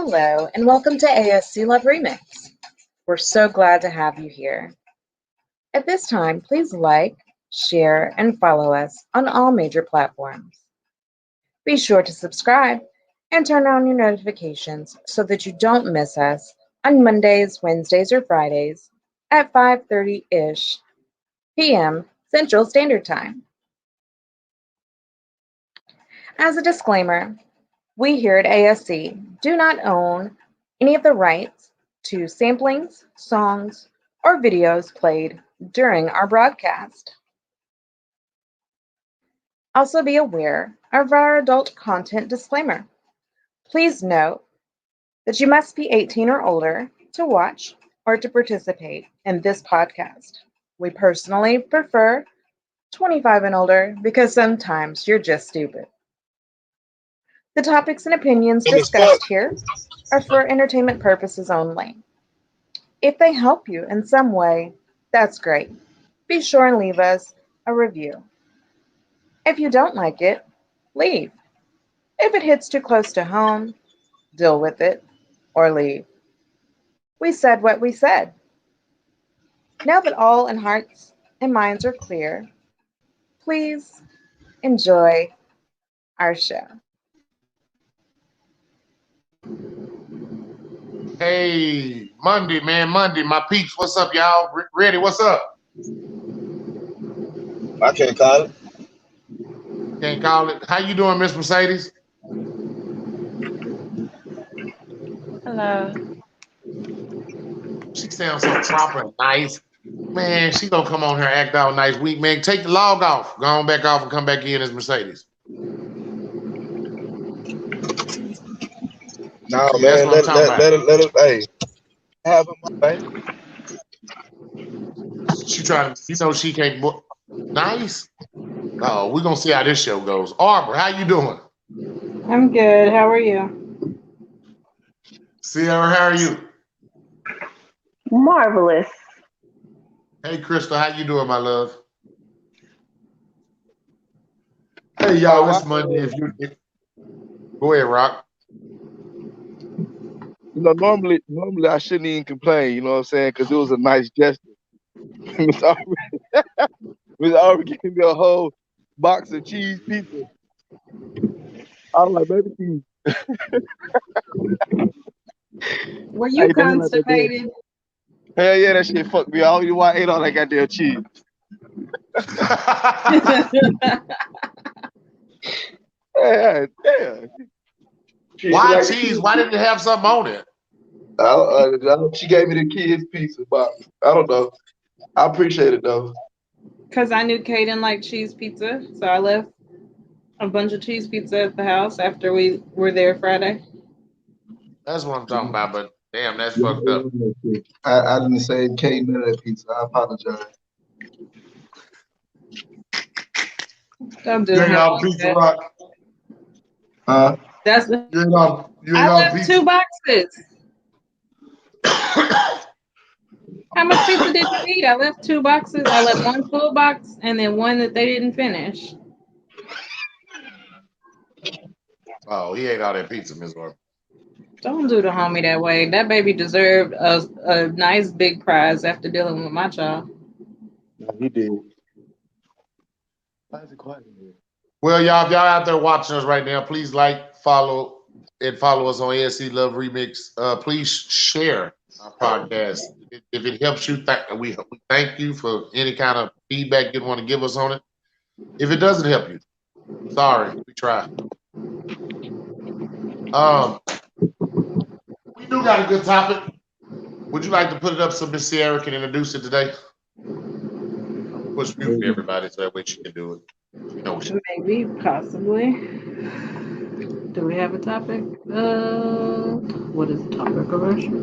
Hello, and welcome to ASC Love Remix. We're so glad to have you here. At this time, please like, share, and follow us on all major platforms. Be sure to subscribe and turn on your notifications so that you don't miss us on Mondays, Wednesdays, or Fridays at 5:30-ish p.m. Central Standard Time. As a disclaimer, we here at ASC do not own any of the rights to samplings, songs, or videos played during our broadcast. Also be aware of our adult content disclaimer. Please note that you must be 18 or older to watch or to participate in this podcast. We personally prefer 25 and older because sometimes you're just stupid. The topics and opinions discussed here are for entertainment purposes only. If they help you in some way, that's great. Be sure and leave us a review. If you don't like it, leave. If it hits too close to home, deal with it or leave. We said what we said. Now that all in hearts and minds are clear, please enjoy our show. Hey, Monday, man, Monday. My peeps, what's up, y'all? Ready, what's up? I can't call it. Can't call it. How you doing, Miss Mercedes? Hello. She sounds so proper and nice. Man, she gonna come on here act all nice. Week, man, take the log off. Go on back off and come back in as Mercedes. No, man, let him, hey, have him, man. She trying, she can't book. Nice. Oh, we're gonna see how this show goes. Arbor, how you doing? I'm good. How are you? Sierra, how are you? Marvelous. Hey, Crystal, how you doing, my love? Hey, y'all, it's Monday. Go ahead, Rock. You know, normally I shouldn't even complain, you know what I'm saying? Because it was a nice gesture. Miss Aubrey gave me a whole box of cheese pizza. I was like, baby cheese. Were you constipated? Hell yeah, that shit fucked me. I don't even know why I ate all that goddamn cheese. Yeah, damn. Why cheese? Why didn't it have something on it? She gave me the kids pizza box. I don't know. I appreciate it though. Because I knew Kay didn't like cheese pizza, so I left a bunch of cheese pizza at the house after we were there Friday. That's what I'm talking about, but damn, that's fucked up. I didn't say Kay none of that pizza. I apologize. Don't do You ain't him all like pizza, that. Rock. That's You ain't all I left pizza. 2 boxes. How much pizza did you eat? I left 2 boxes. I left 1 full box and then 1 that they didn't finish. Oh, he ate all that pizza, Miss Orr. Don't do the homie that way. That baby deserved a nice big prize after dealing with my child. No, he did. Why is it quiet in here? Well, y'all, if y'all out there watching us right now, please like, follow us on A.S.C. Love Remix. Please share our podcast. If it helps you, we thank you for any kind of feedback you want to give us on it. If it doesn't help you, sorry, we tried. We do got a good topic. Would you like to put it up so Miss Sierra can introduce it today? Push mute for everybody so that way she can do it. You know she. Maybe, possibly. Do we have a topic? What is the topic of our show?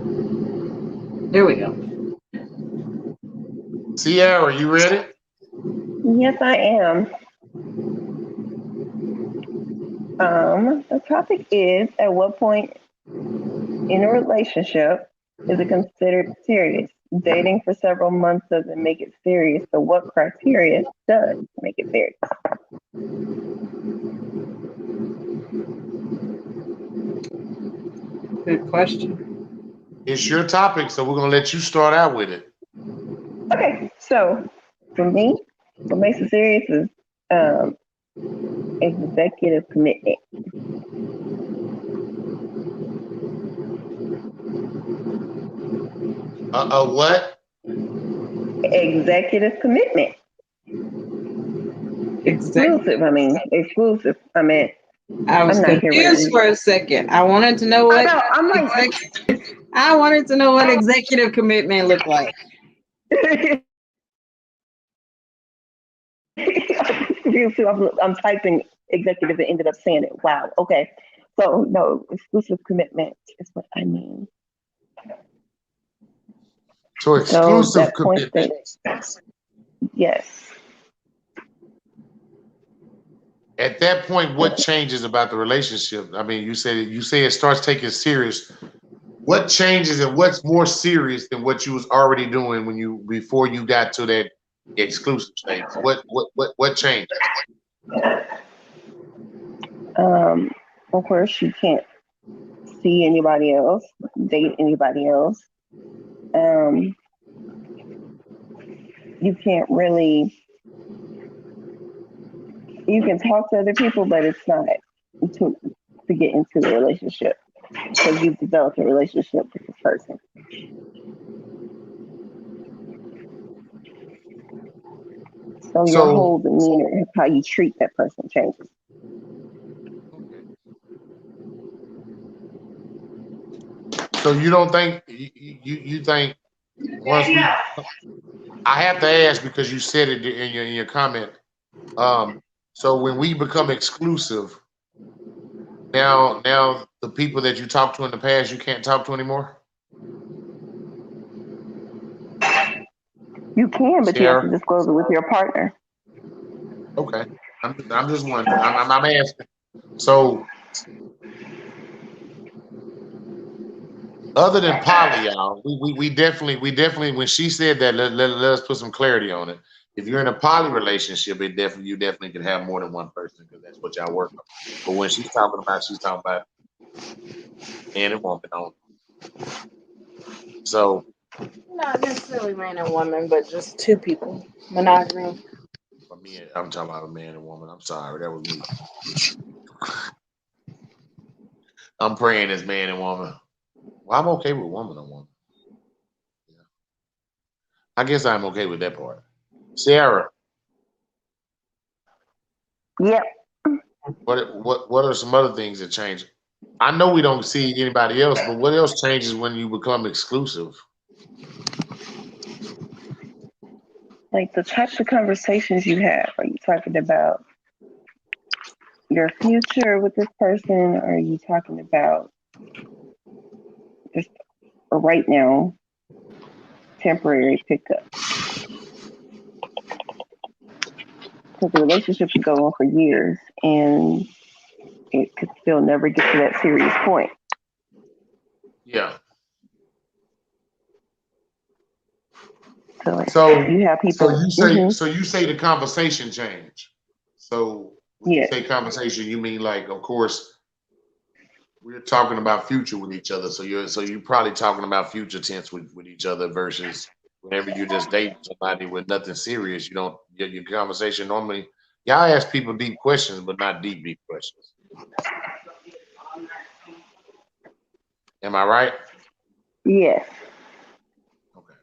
There we go. Sierra, you ready? Yes, I am. The topic is, at what point in a relationship is it considered serious? Dating for several months doesn't make it serious, so what criteria does make it serious? Good question. It's your topic, so we're gonna let you start out with it. Okay, so for me, what makes it serious is um, executive commitment. What? Executive commitment. Exclusive. I mean, exclusive. I mean, I was I'm not here confused ready. for a second. I wanted to know I what know. I'm like, I wanted to know what executive commitment looked like. confused too. I'm typing executive and ended up saying it. Wow. Okay. So no, exclusive commitment is what I mean. So So exclusive that point commitment. that yes. At that point, what changes about the relationship? I mean, you say it starts taking serious. What changes and what's more serious than what you was already doing when you before you got to that exclusive stage? What changed? Um, of course, you can't see anybody else, date anybody else. Um, you can't really. You can talk to other people, but it's not to to get into the relationship because you've developed a relationship with this person. So your So whole demeanor, how you treat that person changes. so you don't think you think once we I have to ask because you said it in your comment. Um, so when we become exclusive, now the people that you talked to in the past you can't talk to anymore. You can, but you have to Sierra, disclose it with your partner. okay. I'm just wondering. I'm asking. So other than poly, y'all, we definitely when she said that, let us put some clarity on it. If you're in a poly relationship, you definitely can have more than one person because that's what y'all work on. But when she's talking about man and woman on. So Not necessarily man and woman, but just two people. Monogamy. for me, I'm talking about a man and woman. I'm sorry, that was me. I'm praying as man and woman. Well, I'm okay with woman on woman. Yeah. I guess I'm okay with that part. Sarah, Yep. what are some other things that change? I know we don't see anybody else, but what else changes when you become exclusive? Like the types of conversations you have. Are you talking about your future with this person? Or are you talking about just right now, temporary pickup? Because the relationship could go on for years and it could still never get to that serious point. Yeah. So So you have so people. you say the conversation change. So when you Yeah. say conversation, you mean like, of course, we're talking about future with each other. So you're probably talking about future tense with each other versus whenever you're just dating somebody with nothing serious. You don't your conversation normally. Y'all ask people deep questions, but not deep questions. Am I right? Yes. Okay.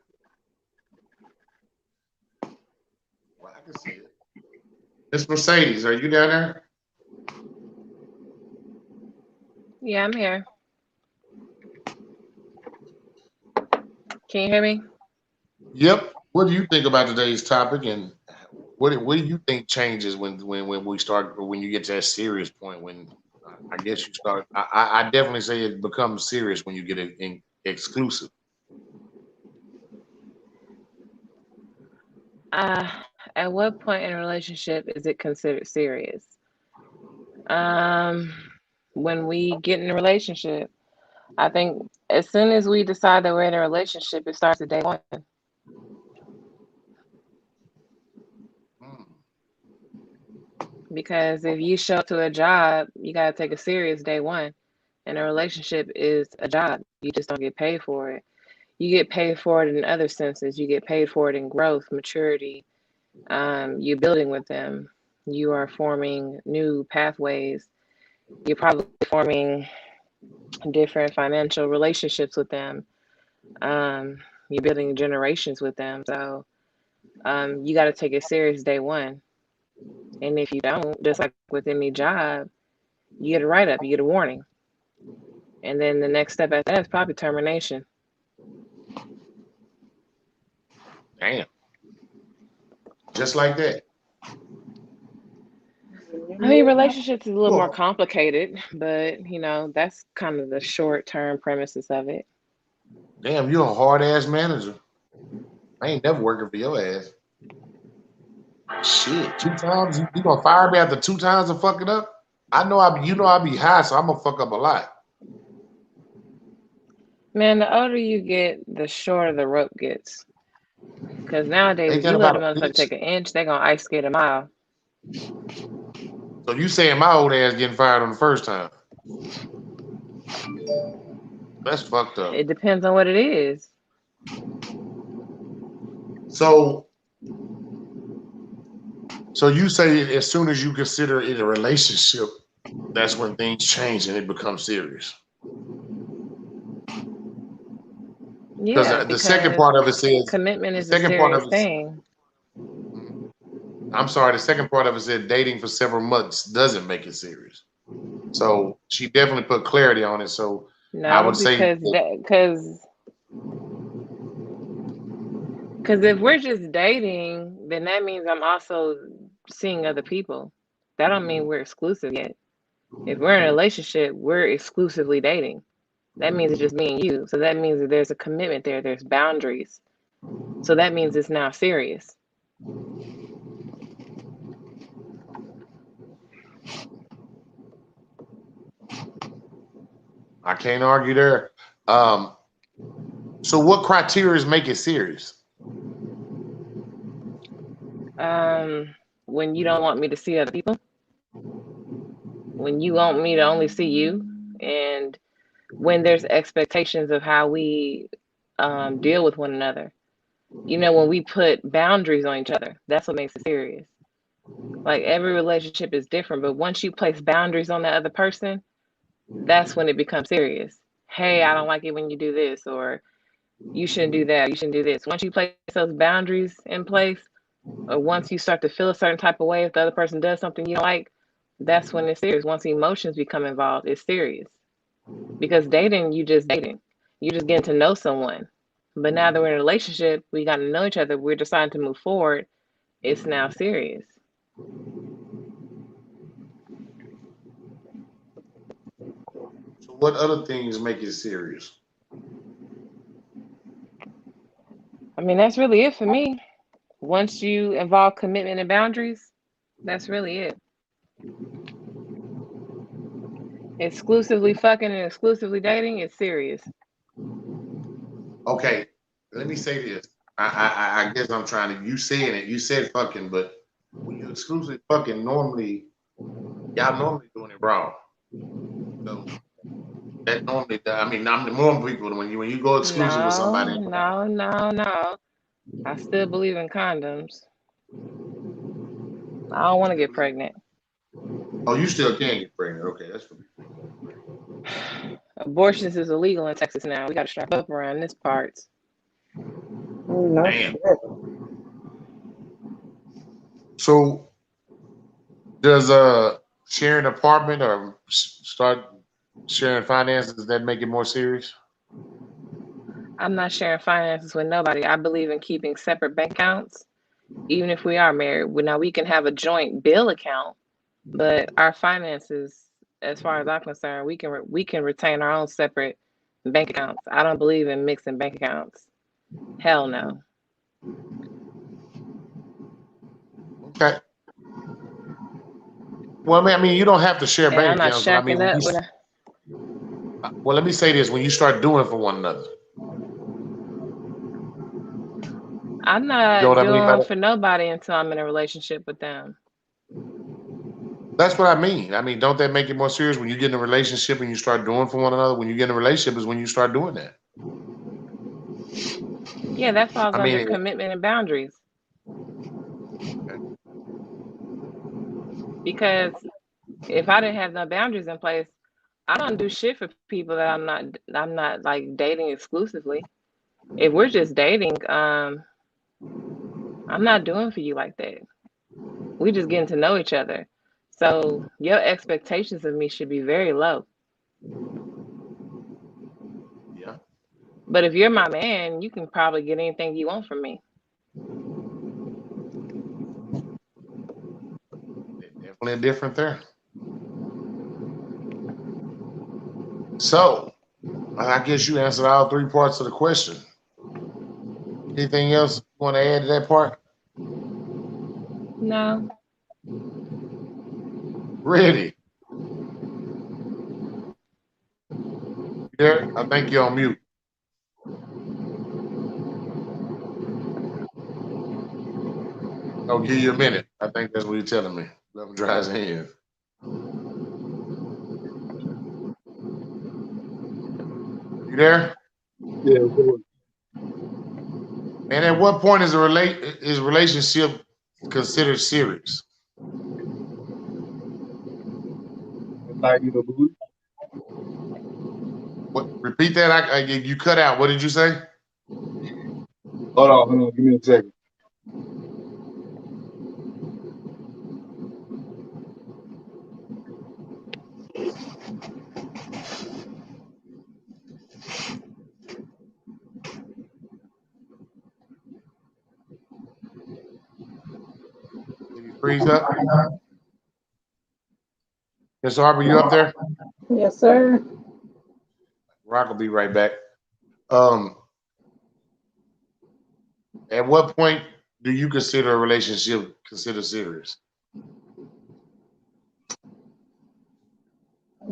Well, I can see it. Miss Mercedes, are you down there? Yeah, I'm here. Can you hear me? Yep. What do you think about today's topic, and what do you think changes when we start when you get to that serious point when I guess you start I definitely say it becomes serious when you get it in exclusive. At what point in a relationship is it considered serious? Um, when we get in a relationship, I think as soon as we decide that we're in a relationship, it starts at day one. Mm. Because if you show up to a job, you got to take it serious day one. And a relationship is a job. You just don't get paid for it. You get paid for it in other senses. You get paid for it in growth, maturity. You're building with them. You are forming new pathways. You're probably forming different financial relationships with them. You're building generations with them. So you got to take it serious day one. And if you don't, just like with any job, you get a write up, you get a warning. And then the next step after that is probably termination. Damn. Just like that. I mean, relationships is a little more Well, complicated, but you know, that's kind of the short term premises of it. damn, you a hard ass manager. I ain't never working for your ass. Shit, 2 times? You gonna fire me after 2 times of fucking up? I know you know I be high, so I'm gonna fuck up a lot. Man, the older you get, the shorter the rope gets. Because nowadays, Ain't if that you let about a a motherfucker bitch? take an inch, they're gonna ice skate a mile. So you saying my old ass getting fired on the first time? That's fucked up. It depends on what it is. So you say as soon as you consider it a relationship, that's when things change and it becomes serious. Because Yeah, the second because part of it says commitment the is a second part of serious it. thing. I'm sorry. The second part of it said dating for several months doesn't make it serious. So she definitely put clarity on it. So I No, would say, because if we're just dating, then that means I'm also seeing other people. That don't mean we're exclusive yet. If we're in a relationship, we're exclusively dating. That means it's just me and you. So that means that there's a commitment there. There's boundaries. So that means it's now serious. I can't argue there. So what criteria make it serious? When you don't want me to see other people, when you want me to only see you, and when there's expectations of how we deal with one another. You know, when we put boundaries on each other, that's what makes it serious. Like every relationship is different, but once you place boundaries on the other person, that's when it becomes serious. Hey, I don't like it when you do this, or you shouldn't do that, you shouldn't do this. Once you place those boundaries in place, or once you start to feel a certain type of way if the other person does something you don't like, that's when it's serious. Once emotions become involved, it's serious. Because dating, you just dating. You just getting to know someone. But now that we're in a relationship, we got to know each other, we're deciding to move forward, it's now serious. So what other things make it serious? I mean, that's really it for me. Once you involve commitment and boundaries, that's really it. Exclusively fucking and exclusively dating is serious. Okay, let me say this. I guess I'm trying to. You saying it. You said fucking, but when you exclusively fucking, y'all normally doing it wrong. So that normally, I mean, I'm the normal people. When you go exclusive with somebody, No. I still believe in condoms. I don't want to get pregnant. oh, you still can get pregnant. Okay, that's fine. Abortions is illegal in Texas now. We got to strap up around this parts. No Damn. shit. So does sharing an apartment or start sharing finances, does that make it more serious? I'm not sharing finances with nobody. I believe in keeping separate bank accounts, even if we are married. Now we can have a joint bill account, but our finances, as far as I'm concerned, we can retain our own separate bank accounts. I don't believe in mixing bank accounts. Hell no. Okay. Well, I mean, you don't have to share And I'm bank not accounts, but I mean, shacking up with a, well, let me say this: when you start doing for one another, I'm you know not what I mean by doing that? for nobody until I'm in a relationship with them. That's what I mean. I mean, don't that make it more serious when you get in a relationship and you start doing for one another? When you get in a relationship is when you start doing that. Yeah, that falls I under mean, commitment and boundaries. Because if I didn't have no boundaries in place, I don't do shit for people that I'm not like dating exclusively. If we're just dating, I'm not doing for you like that. We just getting to know each other. So your expectations of me should be very low. yeah, But if you're my man, you can probably get anything you want from me. definitely different there. So I guess you answered all three parts of the question. Anything else you want to add to that part? No. Ready? There, I think you're on mute. I'll give you a minute. I think that's what you're telling me. Let him dry his hands. You there? Yeah. And at what point is is relationship considered serious? Like, you know, What? Repeat that. You cut out. What did you say? hold on. Give me a second. Did he freeze up? Miss Arbor, you up there? Yes, sir. Rock will be right back. Um, at what point do you consider a relationship considered serious?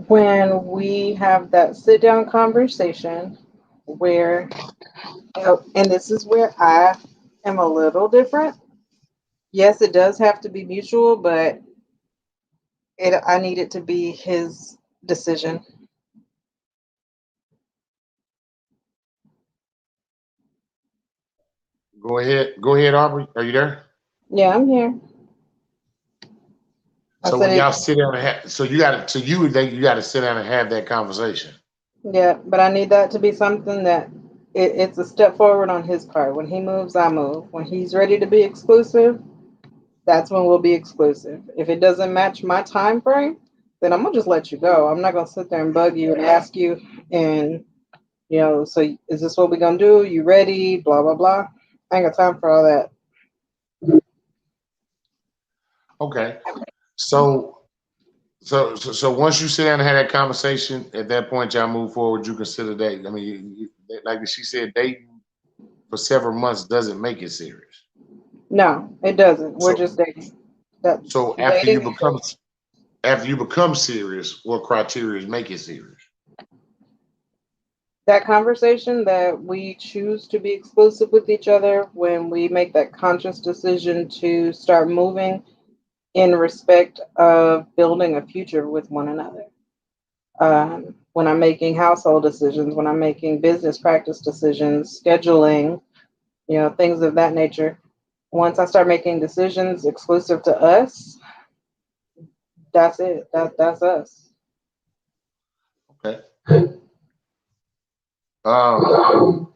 When we have that sit down conversation where, and this is where I am a little different. Yes, it does have to be mutual, but I need it to be his decision. Go ahead. Go ahead, Aubrey. Are you there? Yeah, I'm here. I So said when it. y'all sit down and have, so you got to, so you would think you got to sit down and have that conversation. Yeah, but I need that to be something that it's a step forward on his part. When he moves, I move. When he's ready to be exclusive, that's when we'll be exclusive. If it doesn't match my time frame, then I'm gonna just let you go. I'm not gonna sit there and bug you and ask you and so is this what we're gonna do? You ready? Blah blah blah. I ain't got time for all that. Okay. So so once you sit down and have that conversation, at that point y'all move forward. You consider that. I mean, like she said, dating for several months doesn't make it serious. No, it doesn't. We're So just dating. That so dating. after you become serious, what criteria make it serious? That conversation that we choose to be exclusive with each other when we make that conscious decision to start moving in respect of building a future with one another. When I'm making household decisions, when I'm making business practice decisions, scheduling, things of that nature. Once I start making decisions exclusive to us, that's it. That's us. Okay. Um,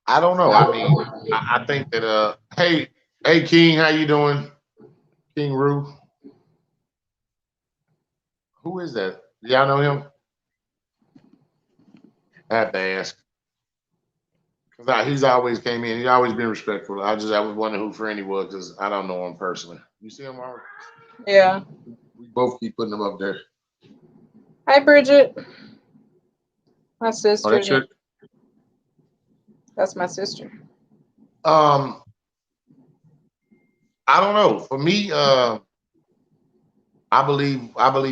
I don't know. I mean, I think that hey King, how you doing? King Roo. Who is that? Do y'all know him? I have to ask. Cause he's always came in. He's always been respectful. I was wondering who friend he was because I don't know him personally. You see him, Mark? Yeah. We both keep putting him up there. Hi, Bridget. My Oh, sister. that's your. That's my sister. Um, I don't know. For me, I believe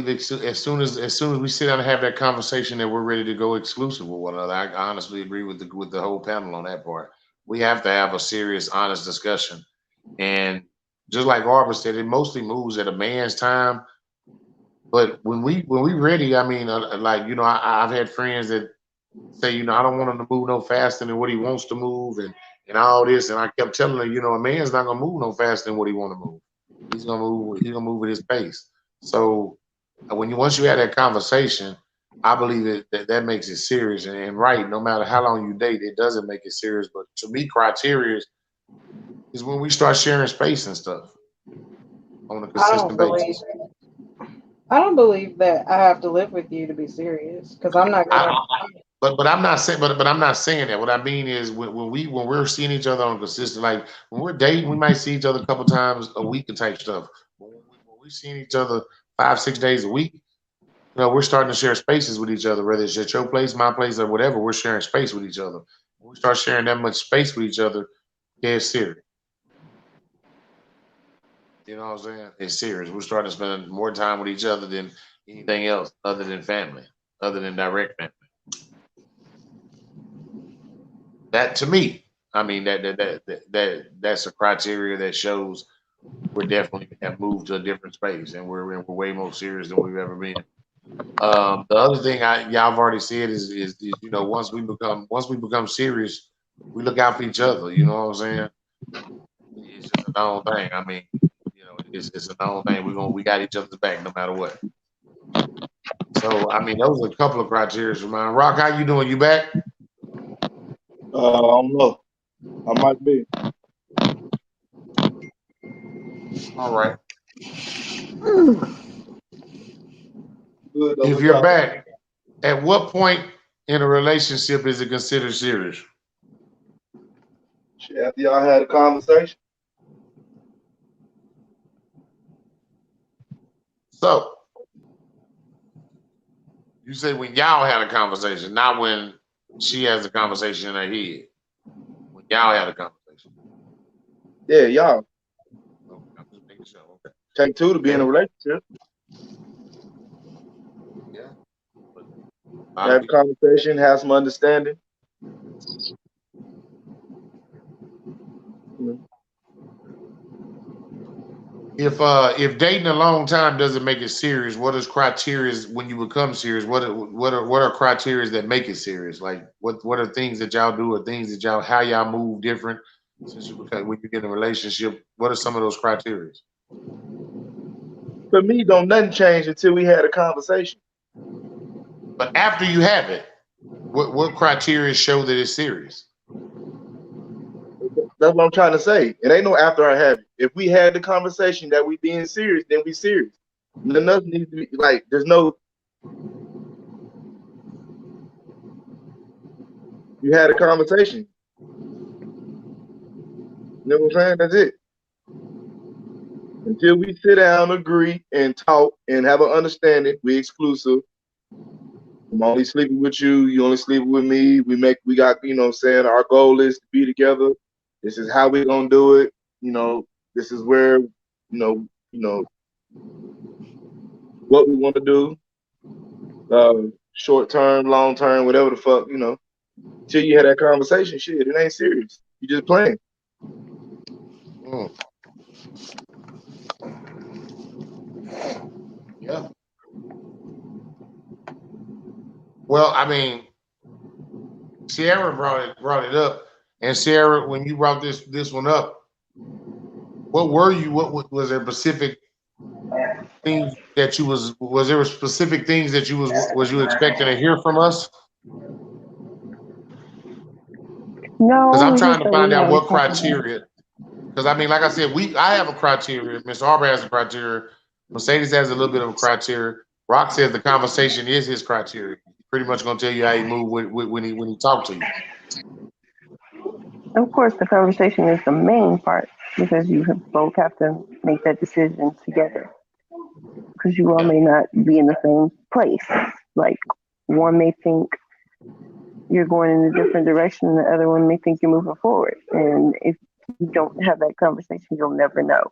as soon as we sit down and have that conversation that we're ready to go exclusive with one another. I honestly agree with the whole panel on that part. we have to have a serious, honest discussion. And just like Arbor said, it mostly moves at a man's time. But when we ready, I mean, like I've had friends that say, I don't want him to move no faster than what he wants to move, and all this. And I kept telling her, a man's not gonna move no faster than what he want to move. He's gonna move. He's gonna move at his pace. So once you have that conversation, I believe that makes it serious. And right, no matter how long you date, it doesn't make it serious. But to me, criteria is when we start sharing space and stuff on a I don't consistent believe basis. I don't believe that I have to live with you to be serious because I'm not I, gonna. but I'm not saying but I'm not saying that. What I mean is when we're seeing each other on a consistent, like when we're dating, we might see each other a couple times a week and type stuff. But when we're seeing each other 5 6 days a week, we're starting to share spaces with each other, whether it's at your place, my place, or whatever. We're sharing space with each other. When we start sharing that much space with each other, yeah, it's serious. You know what I'm saying? It's serious. We're starting to spend more time with each other than anything else, other than family, other than direct family. That to me, I mean that's a criteria that shows we're definitely have moved to a different space and we're way more serious than we've ever been. The other thing y'all have already said is once we become serious, we look out for each other. You know what I'm saying? It's just a known thing. I mean, it's a known thing. We got each other's back no matter what. So I mean, those are a couple of criteria for mine. Rock, how you doing? You back? I don't know. I might be. All right. Good though. If What you're y'all? back, at what point in a relationship is it considered serious? Shit, after y'all had a conversation. So you say when y'all had a conversation, not when she has a conversation in her head. When y'all had a conversation. Yeah, y'all Okay, I'm just making sure. Okay. take two to be in a Yeah, relationship. yeah. But a lot of Have a people. conversation, have some understanding. You know. If dating a long time doesn't make it serious, what is criteria when you become serious? What are criteria that make it serious? Like what are things that y'all do or things that how y'all move different since you become when you get in a relationship? What are some of those criteria? For me, don't nothing change until we had a conversation. But after you have it, what criteria show that it's serious? That's what I'm trying to say. It ain't no after I have it. If we had the conversation that we being serious, then we serious. Nothing needs to be like. There's no. You had a conversation. You know what I'm saying? That's it. Until we sit down, agree, and talk, and have an understanding, we exclusive. I'm only sleeping with you. You only sleeping with me. We got, what I'm saying, our goal is to be together. This is how we're gonna do it. This is where, what we want to do. Short term, long term, whatever the fuck, Till you had that conversation, shit, it ain't serious. You just playing. Mm, yeah. Well, I mean, Sierra brought it up, and Sierra, when you brought this one up, what were you? What was there specific things that you was there specific things that was you expecting to hear from us? Because No, I'm we trying just to don't find really out have a what topic. criteria. Because I mean, like I said, I have a criteria. Miss Arbor has a criteria. Mercedes has a little bit of a criteria. Rock says the conversation is his criteria. He's pretty much gonna tell you how he move when he talk to you. Of course, the conversation is the main part because you both have to make that decision together because you all Yeah. may not be in the same place. Like one may think you're going in a different direction, and the other one may think you're moving forward. And if you don't have that conversation, you'll never know.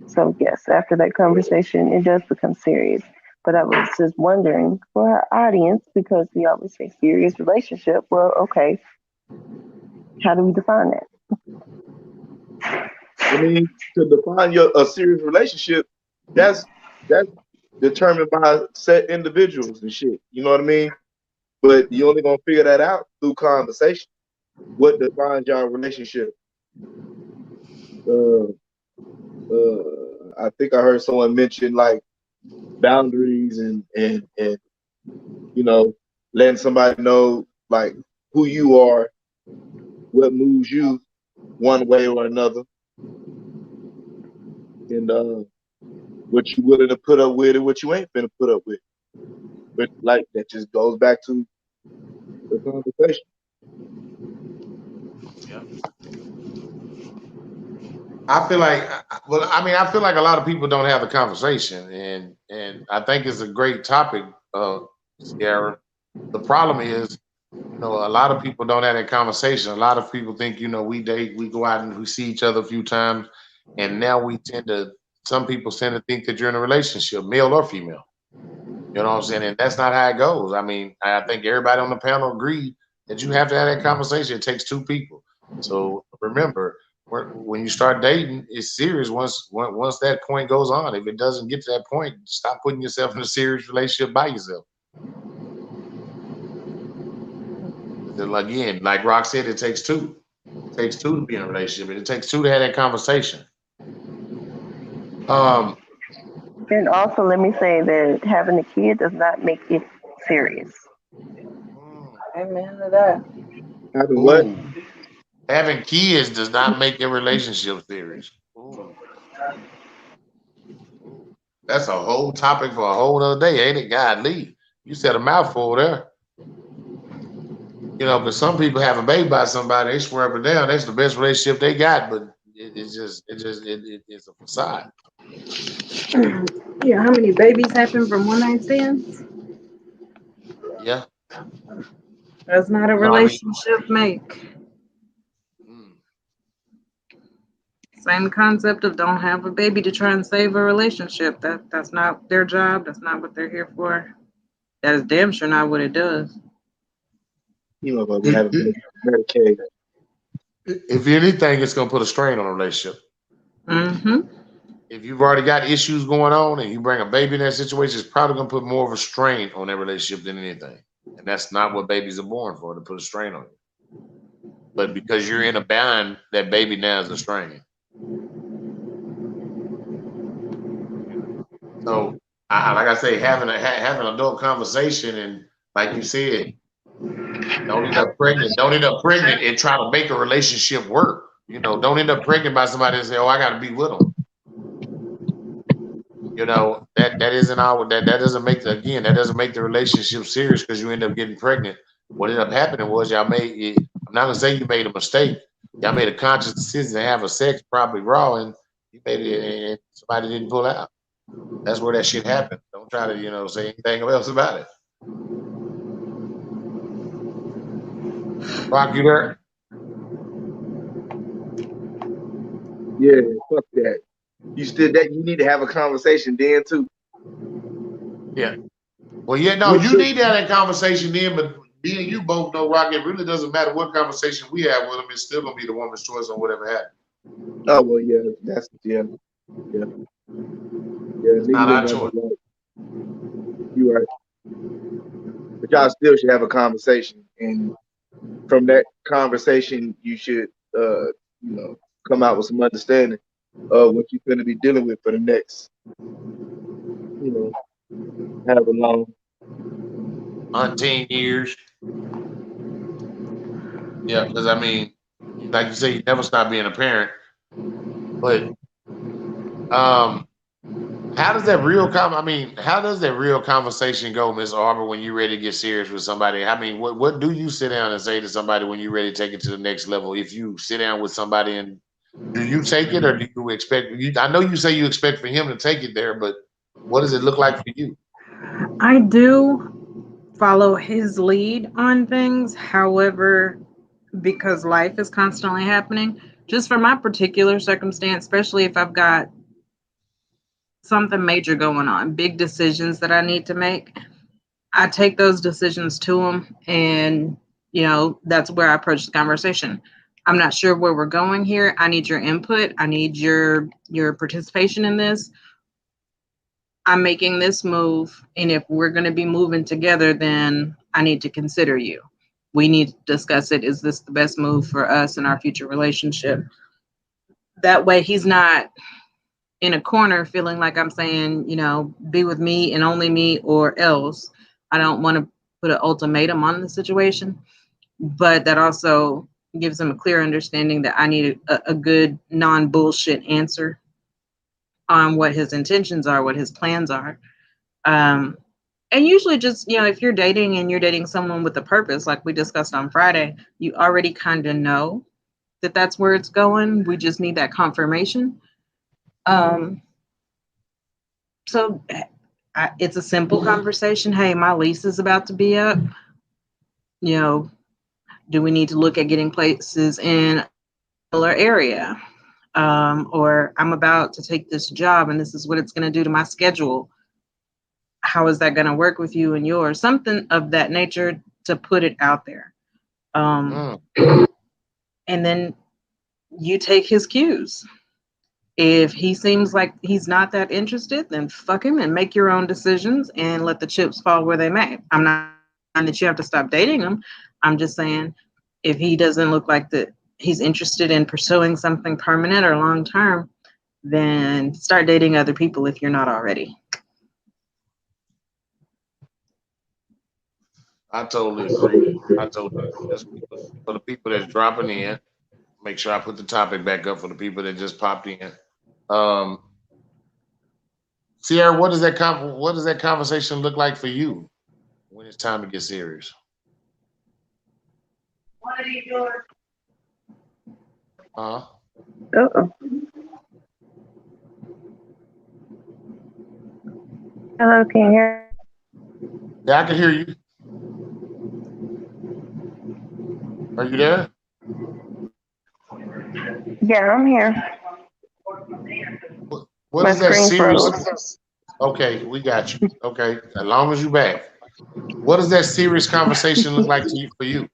So yes, after that conversation, it does become serious. But I was just wondering for our audience, because we always say serious relationship. Well, okay, How do we define that? I mean, to define a serious relationship, that's that's determined by set individuals and shit. You know what I mean? But you only gonna figure that out through conversation. What defines your relationship? Uh, I think I heard someone mention like boundaries and you know, letting somebody know like who you are, what moves you one way or another, and what you willing to put up with and what you ain't finna put up with. But like that just goes back to the conversation. Yeah. I feel like, well, I mean, I feel like a lot of people don't have the conversation, and I think it's a great topic, Sierra. The problem is, a lot of people don't have that conversation. A lot of people think, we date, we go out and we see each other a few times, and now some people tend to think that you're in a relationship, male or female. You know what I'm saying? And that's not how it goes. I mean, I think everybody on the panel agreed that you have to have that conversation. It takes two people. So remember, when you start dating, it's serious. Once that point goes on, if it doesn't get to that point, stop putting yourself in a serious relationship by yourself. Again, like Rock said, it takes two. It takes two to be in a relationship, and it takes two to have that conversation. And also, let me say that having a kid does not make it serious. Amen to that. Having what? Having kids does not make a relationship serious. Ooh. That's a whole topic for a whole other day, ain't it? God, Lee, you said a mouthful there. Because some people have a baby by somebody, they swear up and down that's the best relationship they got, but it's a facade. Yeah, how many babies happen from one night stands? Yeah. That's not a relationship make. Same concept of don't have a baby to try and save a relationship. That's not their job. That's not what they're here for. That is damn sure not what it does. But we have Medicaid. If anything, it's gonna put a strain on a relationship. Mm-hmm. If you've already got issues going on and you bring a baby in that situation, it's probably gonna put more of a strain on that relationship than anything. And that's not what babies are born for, to put a strain on you. But because you're in a bind, that baby now is a strain. So, like I say, having an adult conversation, and like you said, don't end up pregnant and try to make a relationship work. Don't end up pregnant by somebody and say, "Oh, I got to be with them." That isn't that doesn't make the relationship serious because you end up getting pregnant. What ended up happening was I'm not gonna say you made a mistake. Y'all made a conscious decision to have a sex, probably raw, and you made it, and somebody didn't pull out. That's where that shit happened. Don't try to say anything else about it. Rock, you there? Yeah, fuck that. You need to have a conversation then too. Yeah. Well, yeah, no, you need to have that conversation then, but me and you both know, Rock, it really doesn't matter what conversation we have with them, it's still gonna be the woman's choice on whatever happens. Oh well, yeah, yeah. It's not our choice. You're right. But y'all still should have a conversation, and from that conversation, you should, come out with some understanding of what you're going to be dealing with for the next, however long. 19 years. Yeah, because I mean, like you say, you never stop being a parent. But how does that real conversation go, Miss Arbor, when you're ready to get serious with somebody? I mean, what do you sit down and say to somebody when you're ready to take it to the next level? If you sit down with somebody, and do you take it, or do you expect? I know you say you expect for him to take it there, but what does it look like for you? I do follow his lead on things. However, because life is constantly happening, just for my particular circumstance, especially if I've got something major going on, big decisions that I need to make, I take those decisions to him, and that's where I approach the conversation. I'm not sure where we're going here. I need your input. I need your participation in this. I'm making this move, and if we're going to be moving together, then I need to consider you. We need to discuss it. Is this the best move for us and our future relationship? That way he's not in a corner feeling like I'm saying, be with me and only me or else. I don't want to put an ultimatum on the situation, but that also gives him a clear understanding that I need a good non-bullshit answer on what his intentions are, what his plans are. Um, and usually just, if you're dating and you're dating someone with a purpose, like we discussed on Friday, you already kind of know that that's where it's going. We just need that confirmation. So it's a simple conversation. Hey, my lease is about to be up. Do we need to look at getting places in a similar area? Or I'm about to take this job and this is what it's going to do to my schedule. How is that going to work with you and yours? Something of that nature to put it out there. And then you take his cues. If he seems like he's not that interested, then fuck him and make your own decisions and let the chips fall where they may. I'm not saying that you have to stop dating him. I'm just saying if he doesn't look like that he's interested in pursuing something permanent or long term, then start dating other people if you're not already. I totally agree. Just for the people that's dropping in, make sure I put the topic back up for the people that just popped in. Um, Sierra, what does that conversation look like for you when it's time to get serious? Uh huh. Uh-oh. Hello, can you hear? Yeah, I can hear you. Are you there? Yeah, I'm here. What My is that screen serious? froze. Okay, we got you. Okay, as long as you back. What does that serious conversation look like to you for you?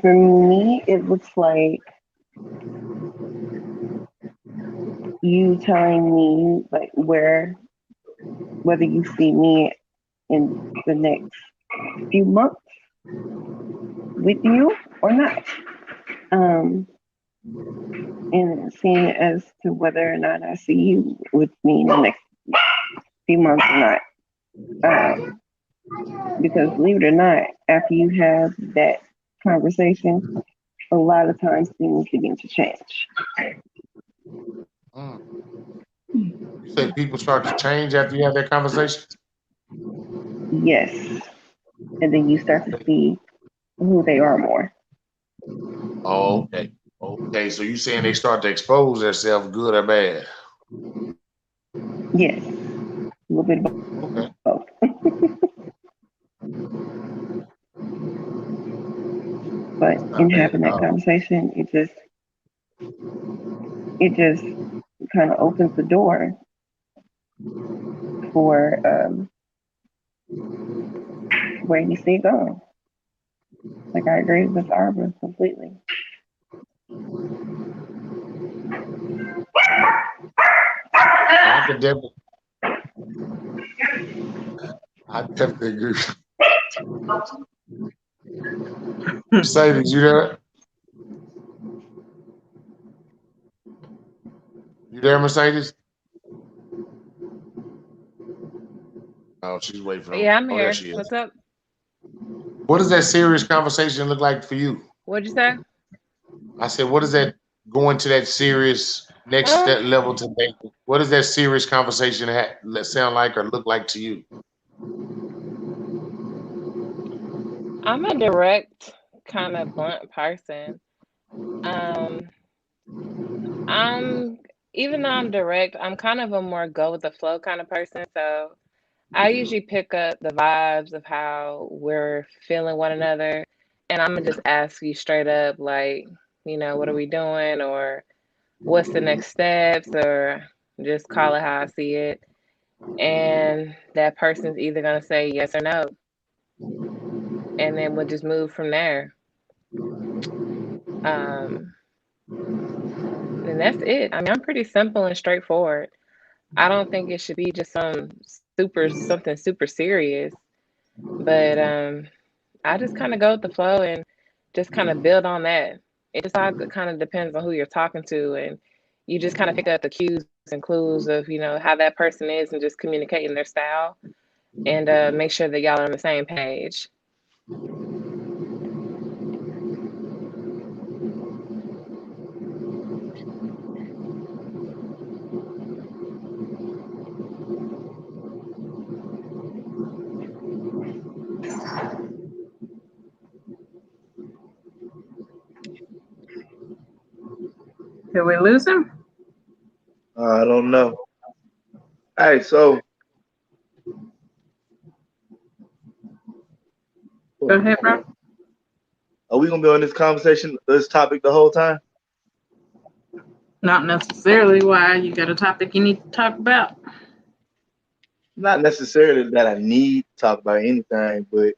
For me, it looks like you telling me like whether you see me in the next few months with you or not. Um, and seeing as to whether or not I see you with me in the next few months or not. Um, because believe it or not, after you have that conversation, a lot of times things begin to change. Mm. You say people start to change after you have that conversation? Yes. And then you start to see who they are more. Oh, okay. Okay, so you saying they start to expose themselves, good or bad? Yes. A little bit of Okay. both. But That's in not bad having at that all. conversation, it just kind of opens the door for where you see it going. Like I agree with Arbor completely. I could definitely, I definitely agree. Mercedes, you there? You there, Mercedes? Oh, she's waiting for him. Yeah, I'm Oh, there here. she is. What's up? What does that serious conversation look like for you? What'd you say? I said, what does that going to that serious next Um, step level to make? What does that serious conversation sound like or look like to you? I'm a direct, kind of blunt person. Um, I'm even though I'm direct, I'm kind of a more go with the flow kind of person. So I usually pick up the vibes of how we're feeling one another, and I'm gonna just ask you straight up, like, what are we doing, or what's the next steps, or just call it how I see it. And that person's either gonna say yes or no. and then we'll just move from there. Um, and that's it. I mean, I'm pretty simple and straightforward. I don't think it should be just something super serious, but I just kind of go with the flow and just kind of build on that. It just all kind of depends on who you're talking to, and you just kind of pick up the cues and clues of how that person is, and just communicating their style, and make sure that y'all are on the same page. Did we lose him? I don't know. Hey, so Go ahead, bro. are we gonna be on this topic the whole time? Not necessarily. Why? You got a topic you need to talk about? Not necessarily that I need to talk about anything, but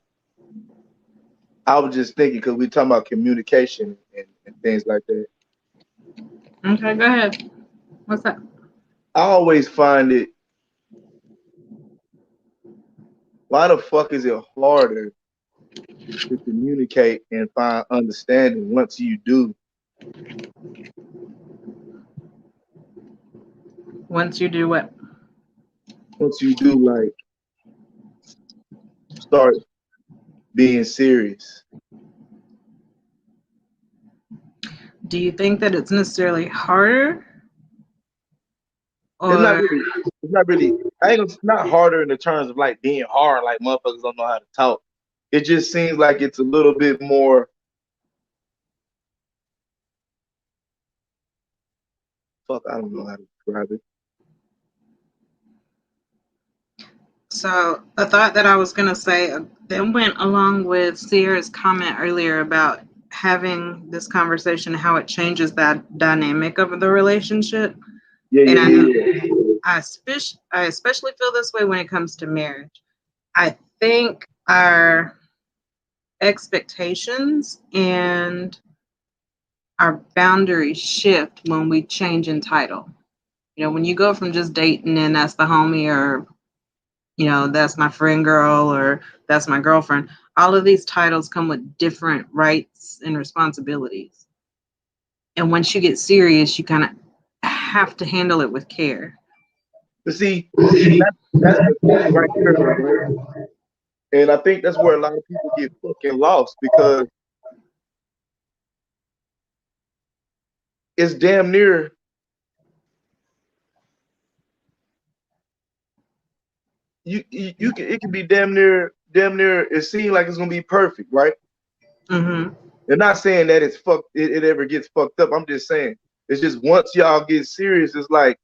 I was just thinking because we're talking about communication and things like that. Okay, go ahead. What's that? I always find it, why the fuck is it harder to communicate and find understanding once you do? Once you do what? Once you do, like, start being serious. Do you think that it's necessarily harder? It's not Or really, it's not really, it's not harder in the terms of like being hard, like motherfuckers don't know how to talk. It just seems like it's a little bit more, fuck, I don't know how to describe it. so the thought that I was going to say that went along with Sierra's comment earlier about having this conversation, how it changes that dynamic of the relationship. And I know I especially feel this way when it comes to marriage. I think our expectations and our boundaries shift when we change in title. When you go from just dating and that's the homie, or that's my friend girl, or that's my girlfriend, all of these titles come with different rights and responsibilities. And once you get serious, you kind of have to handle it with care. But see, that's the thing right there, though, right? And I think that's where a lot of people get fucking lost because it's damn near, you can, it can be damn near, it seems like it's gonna be perfect, right? Mm-hmm. They're not saying that it ever gets fucked up. I'm just saying it's just once y'all get serious, it's like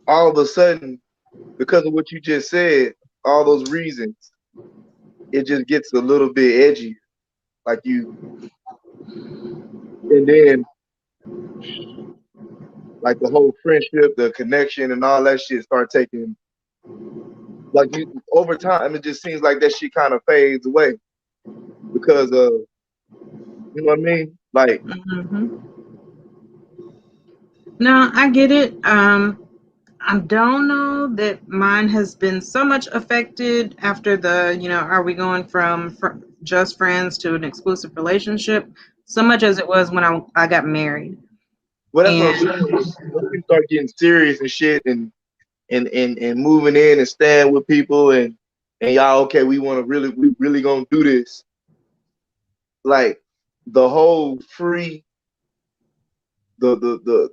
all of a sudden, because of what you just said, all those reasons, it just gets a little bit edgy. Like and then like the whole friendship, the connection, and all that shit start taking, like, you over time. It just seems like that shit kind of fades away because of, you know what I mean? Like, Mm-hmm. No, I get it. I don't know that mine has been so much affected after are we going from just friends to an exclusive relationship, so much as it was when I got married. well, that's what I'm And saying. Once you start getting serious and shit, and moving in and staying with people, and y'all, okay, we really gonna do this. Like the whole free, the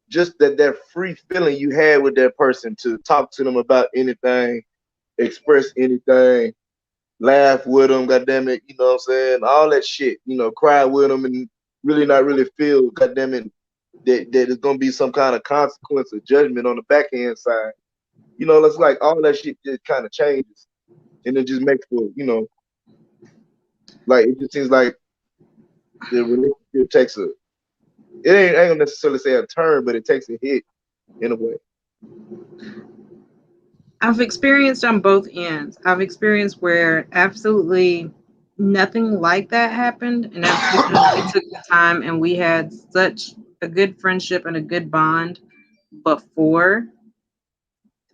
just that free feeling you had with that person to talk to them about anything, express anything, laugh with them, goddamn it, you know what I'm saying? All that shit, cry with them and really not really feel, goddamn it, that there's gonna be some kind of consequence or judgment on the backhand side. It's like all that shit just kind of changes, and it just makes for, like, it just seems like the relationship takes I ain't gonna necessarily say a turn, but it takes a hit in a way. I've experienced on both ends. I've experienced where absolutely nothing like that happened, and that's because we took the time and we had such a good friendship and a good bond before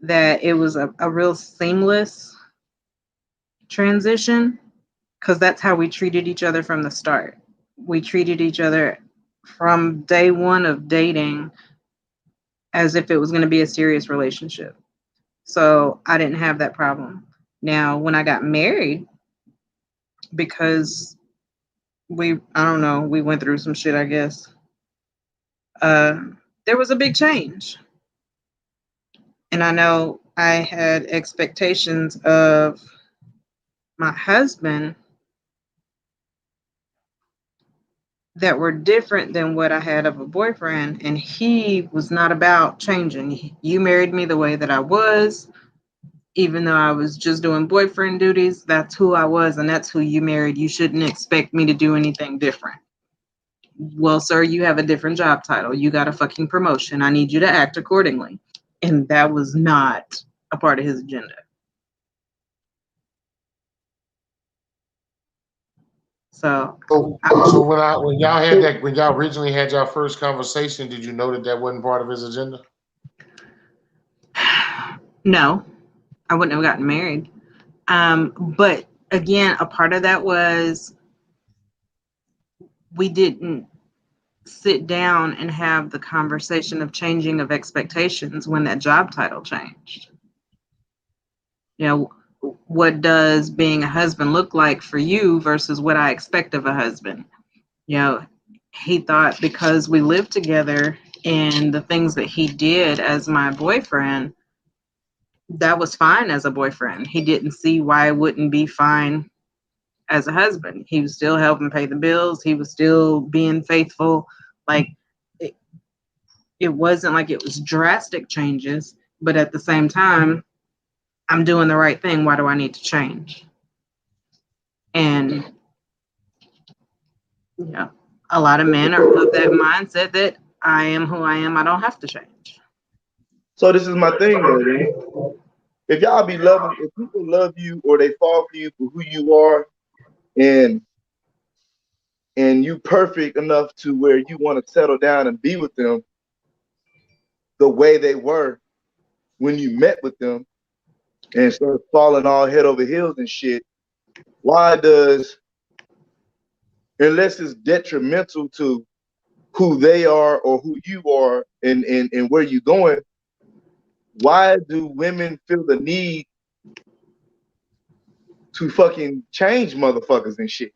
that it was a real seamless transition because that's how we treated each other from the start. We treated each other from day one of dating as if it was going to be a serious relationship. So I didn't have that problem. Now, when I got married, because I don't know, we went through some shit, I guess. There was a big change. And I know I had expectations of my husband that were different than what I had of a boyfriend. And he was not about changing. You married me the way that I was, even though I was just doing boyfriend duties. That's who I was, and that's who you married. You shouldn't expect me to do anything different. Well, sir, you have a different job title. You got a fucking promotion. I need you to act accordingly. And that was not a part of his agenda. So So when y'all originally had your first conversation, did you know that wasn't part of his agenda? no, I wouldn't have gotten married. But again, a part of that was we didn't sit down and have the conversation of changing of expectations when that job title changed. You know, what does being a husband look like for you versus what I expect of a husband? You know, he thought because we lived together and the things that he did as my boyfriend, that was fine as a boyfriend. He didn't see why it wouldn't be fine as a husband. He was still helping pay the bills. He was still being faithful. Like it wasn't like it was drastic changes, but at the same time, I'm doing the right thing. Why do I need to change? And yeah, a lot of men are of that mindset that I am who I am. I don't have to change. So this is my thing, though, man. If y'all be loving, if people love you or they fall for you for who you are, and you perfect enough to where you want to settle down and be with them the way they were when you met with them and start falling all head over heels and shit, why does, unless it's detrimental to who they are or who you are and where you're going, why do women feel the need to fucking change motherfuckers and shit?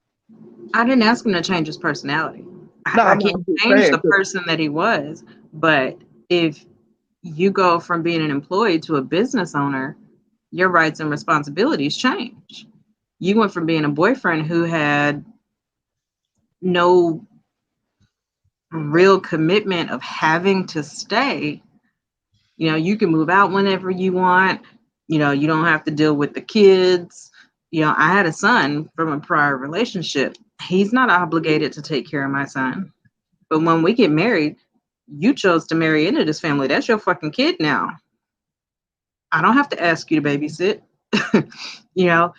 I didn't ask him to change his personality. Nah, I I'm can't just change saying. the person that he was. But if you go from being an employee to a business owner, your rights and responsibilities change. You went from being a boyfriend who had no real commitment of having to stay. You know, you can move out whenever you want. You know, you don't have to deal with the kids. You know, I had a son from a prior relationship. He's not obligated to take care of my son. But when we get married, you chose to marry into this family. That's your fucking kid now. I don't have to ask you to babysit. You know,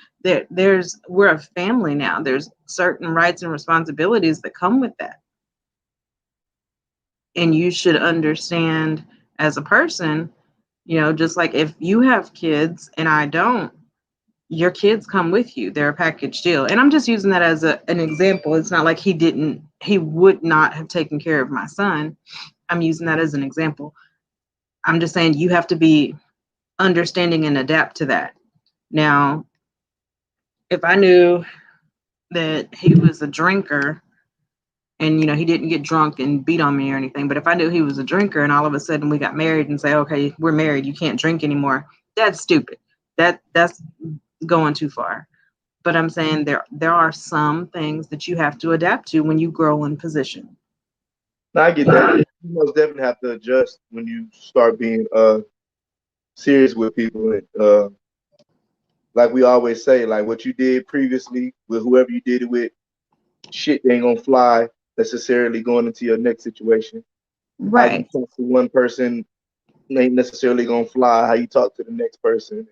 we're a family now. There's certain rights and responsibilities that come with that. And you should understand as a person, you know, just like if you have kids and I don't, your kids come with you. They're a package deal. And I'm just using that as an example. It's not like he would not have taken care of my son. I'm using that as an example. I'm just saying you have to be understanding and adapt to that. Now, if I knew that he was a drinker and you know he didn't get drunk and beat on me or anything, but if I knew he was a drinker and all of a sudden we got married and say, okay, we're married, you can't drink anymore, that's stupid. That's going too far. But I'm saying there are some things that you have to adapt to when you grow in position. Now I get that. You most definitely have to adjust when you start being serious with people. And like we always say, like what you did previously with whoever you did it with, shit ain't gonna fly necessarily going into your next situation. How you Right. talk to one person ain't necessarily gonna fly how you talk to the next person.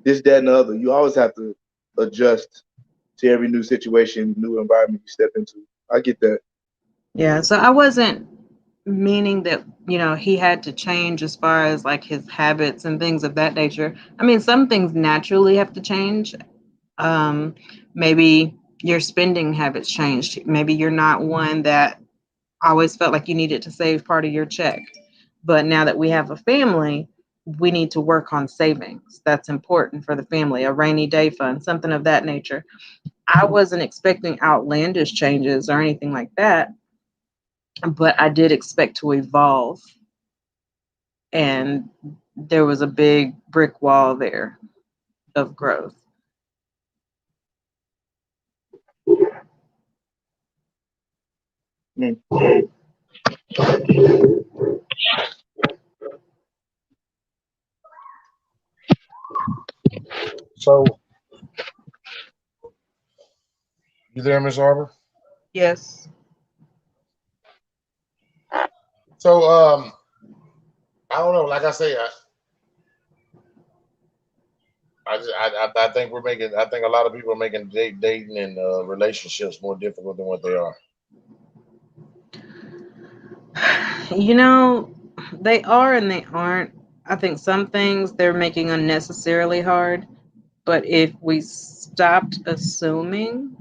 This, that, and the other. You always have to adjust to every new situation, new environment you step into. I get that. Yeah, so I wasn't meaning that, he had to change as far as like his habits and things of that nature. I mean, some things naturally have to change. Um, Maybe your spending habits changed. Maybe you're not one that always felt like you needed to save part of your check. But now that we have a family, we need to work on savings. That's important for the family, a rainy day fund, something of that nature. I wasn't expecting outlandish changes or anything like that, but I did expect to evolve. And there was a big brick wall there of growth. Mm. So, you there, Miss Arbor? Yes. So, I don't know. Like I say, I think we're making. I think a lot of people are making dating and relationships more difficult than what they are. You know, they are and they aren't. I think some things they're making unnecessarily hard. But if we stopped assuming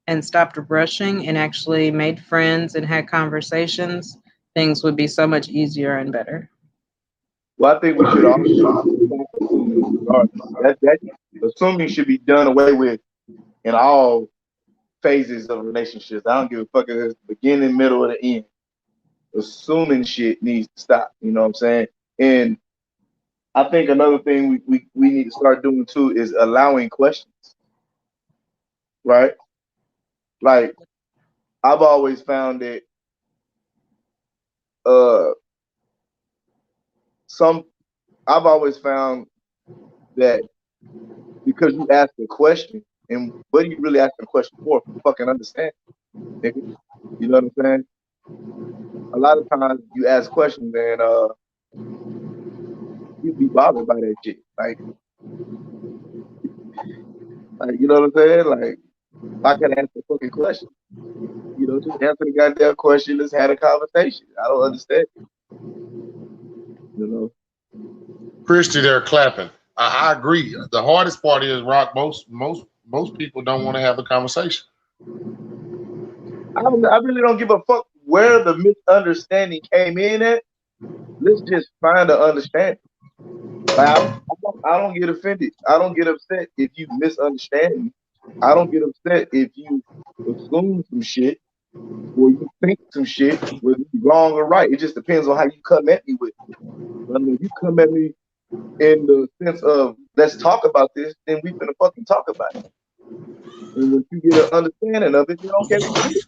and stopped rushing and actually made friends and had conversations, things would be so much easier and better. Well, I think we should all stop assuming regardless. That assuming should be done away with in all phases of relationships. I don't give a fuck if it's the beginning, middle, or the end. Assuming shit needs to stop. You know what I'm saying? And I think another thing we need to start doing too is allowing questions, right? Like I've always found that uh some I've always found that because you ask a question, and what are you really asking a question for? Fucking understand, nigga. You know what I'm saying? A lot of times you ask questions and you be bothered by that shit. Like you know what I'm saying? Like I can answer a fucking question. You know, just answer the goddamn question. Let's have a conversation. I don't understand. You know. Christy, they're clapping. I agree. The hardest part is Rock. Most people don't want to have a conversation. I really don't give a fuck where the misunderstanding came in at. Let's just find an understanding. Like, I don't get offended. I don't get upset if you misunderstand me. I don't get upset if you assume some shit or you think some shit, whether it's wrong or right. It just depends on how you come at me with it. I mean, if you come at me in the sense of let's talk about this, then we finna fucking talk about it. And once you get an understanding of it, then okay, we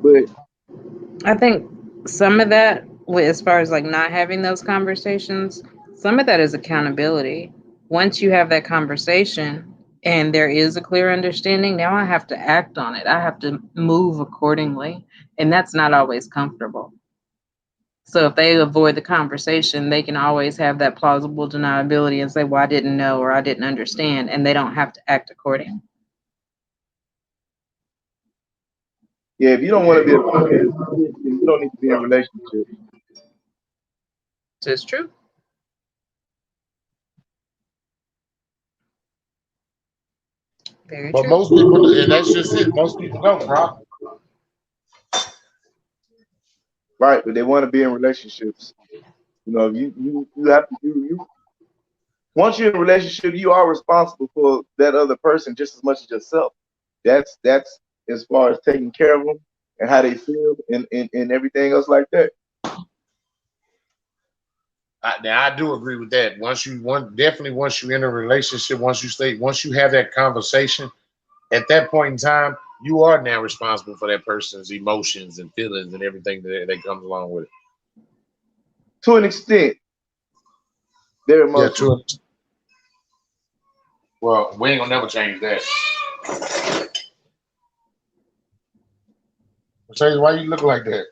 good. But I think some of that, as far as like not having those conversations, some of that is accountability. Once you have that conversation and there is a clear understanding, now I have to act on it. I have to move accordingly. And that's not always comfortable. So if they avoid the conversation, they can always have that plausible deniability and say, well, I didn't know or I didn't understand. And they don't have to act accordingly. yeah, if you don't want to be offended, then you don't need to be in a relationship. This is true. Very But true. most people, and that's just it. Most people don't, Rock. Right, but they want to be in relationships. You know, you have to you once you're in a relationship, you are responsible for that other person just as much as yourself. That's as far as taking care of them and how they feel and everything else like that. Now I do agree with that. Definitely once you enter a relationship, once you have that conversation, at that point in time, you are now responsible for that person's emotions and feelings and everything that comes along with it. To an extent, their Yeah, emotions. true. Well, we ain't gonna never change that. Mercedes, why you look like that?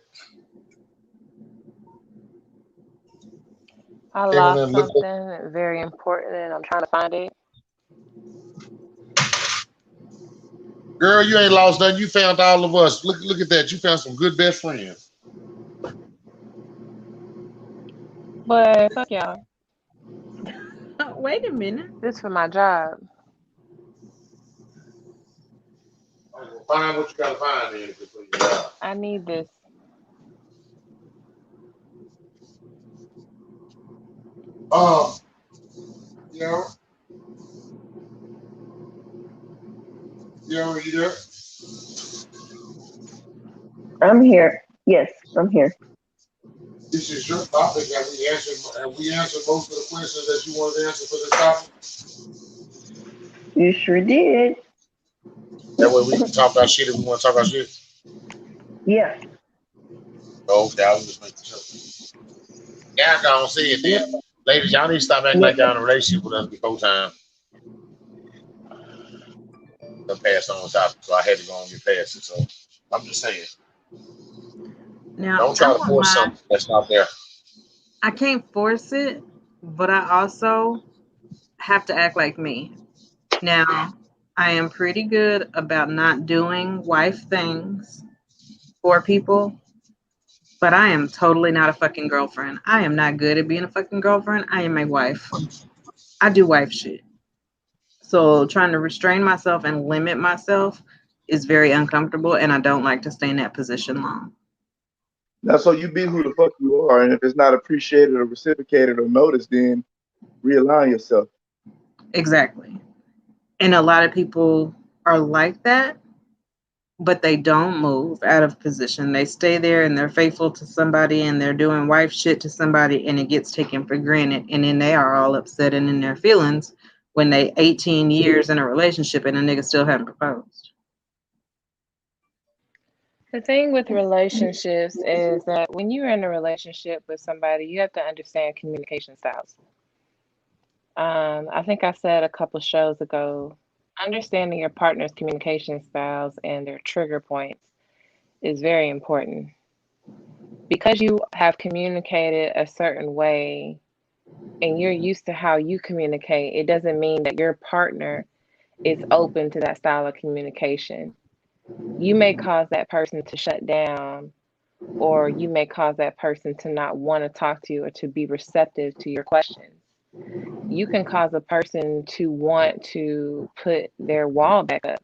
I Came in there lost and looked up. something very important and I'm trying to find it. Girl, you ain't lost nothing. You found all of us. Look at that. You found some good best friends. But fuck y'all. Wait a minute. This for my job. Find what you gotta find then for your job. I need this. Um, you know, you there? I'm here. Yes, I'm here. This is your topic. Have we answered most of the questions that you wanted to answer for this topic? You sure did. That way we can talk about shit if we want to talk about shit. Yeah. Oh, okay, I was just making sure. Yeah, I don't see it then. Ladies, y'all need to stop acting Yeah. like y'all in a relationship with us before time. I passed on the topic, so I had to go and get past it. So I'm just saying, Now, don't I try to won't force lie. something that's not there. I can't force it, but I also have to act like me. Now, I am pretty good about not doing wife things for people, but I am totally not a fucking girlfriend. I am not good at being a fucking girlfriend. I am a wife. I do wife shit. So trying to restrain myself and limit myself is very uncomfortable, and I don't like to stay in that position long. Now, so you be who the fuck you are, and if it's not appreciated or reciprocated or noticed, then realign yourself. Exactly. And a lot of people are like that, but they don't move out of position. They stay there and they're faithful to somebody and they're doing wife shit to somebody and it gets taken for granted. And then they are all upset and in their feelings when they 18 years in a relationship and a nigga still haven't proposed. The thing with relationships is that when you're in a relationship with somebody, you have to understand communication styles. I think I said a couple shows ago, understanding your partner's communication styles and their trigger points is very important. Because you have communicated a certain way and you're used to how you communicate, it doesn't mean that your partner is open to that style of communication. You may cause that person to shut down, or you may cause that person to not want to talk to you or to be receptive to your questions. You can cause a person to want to put their wall back up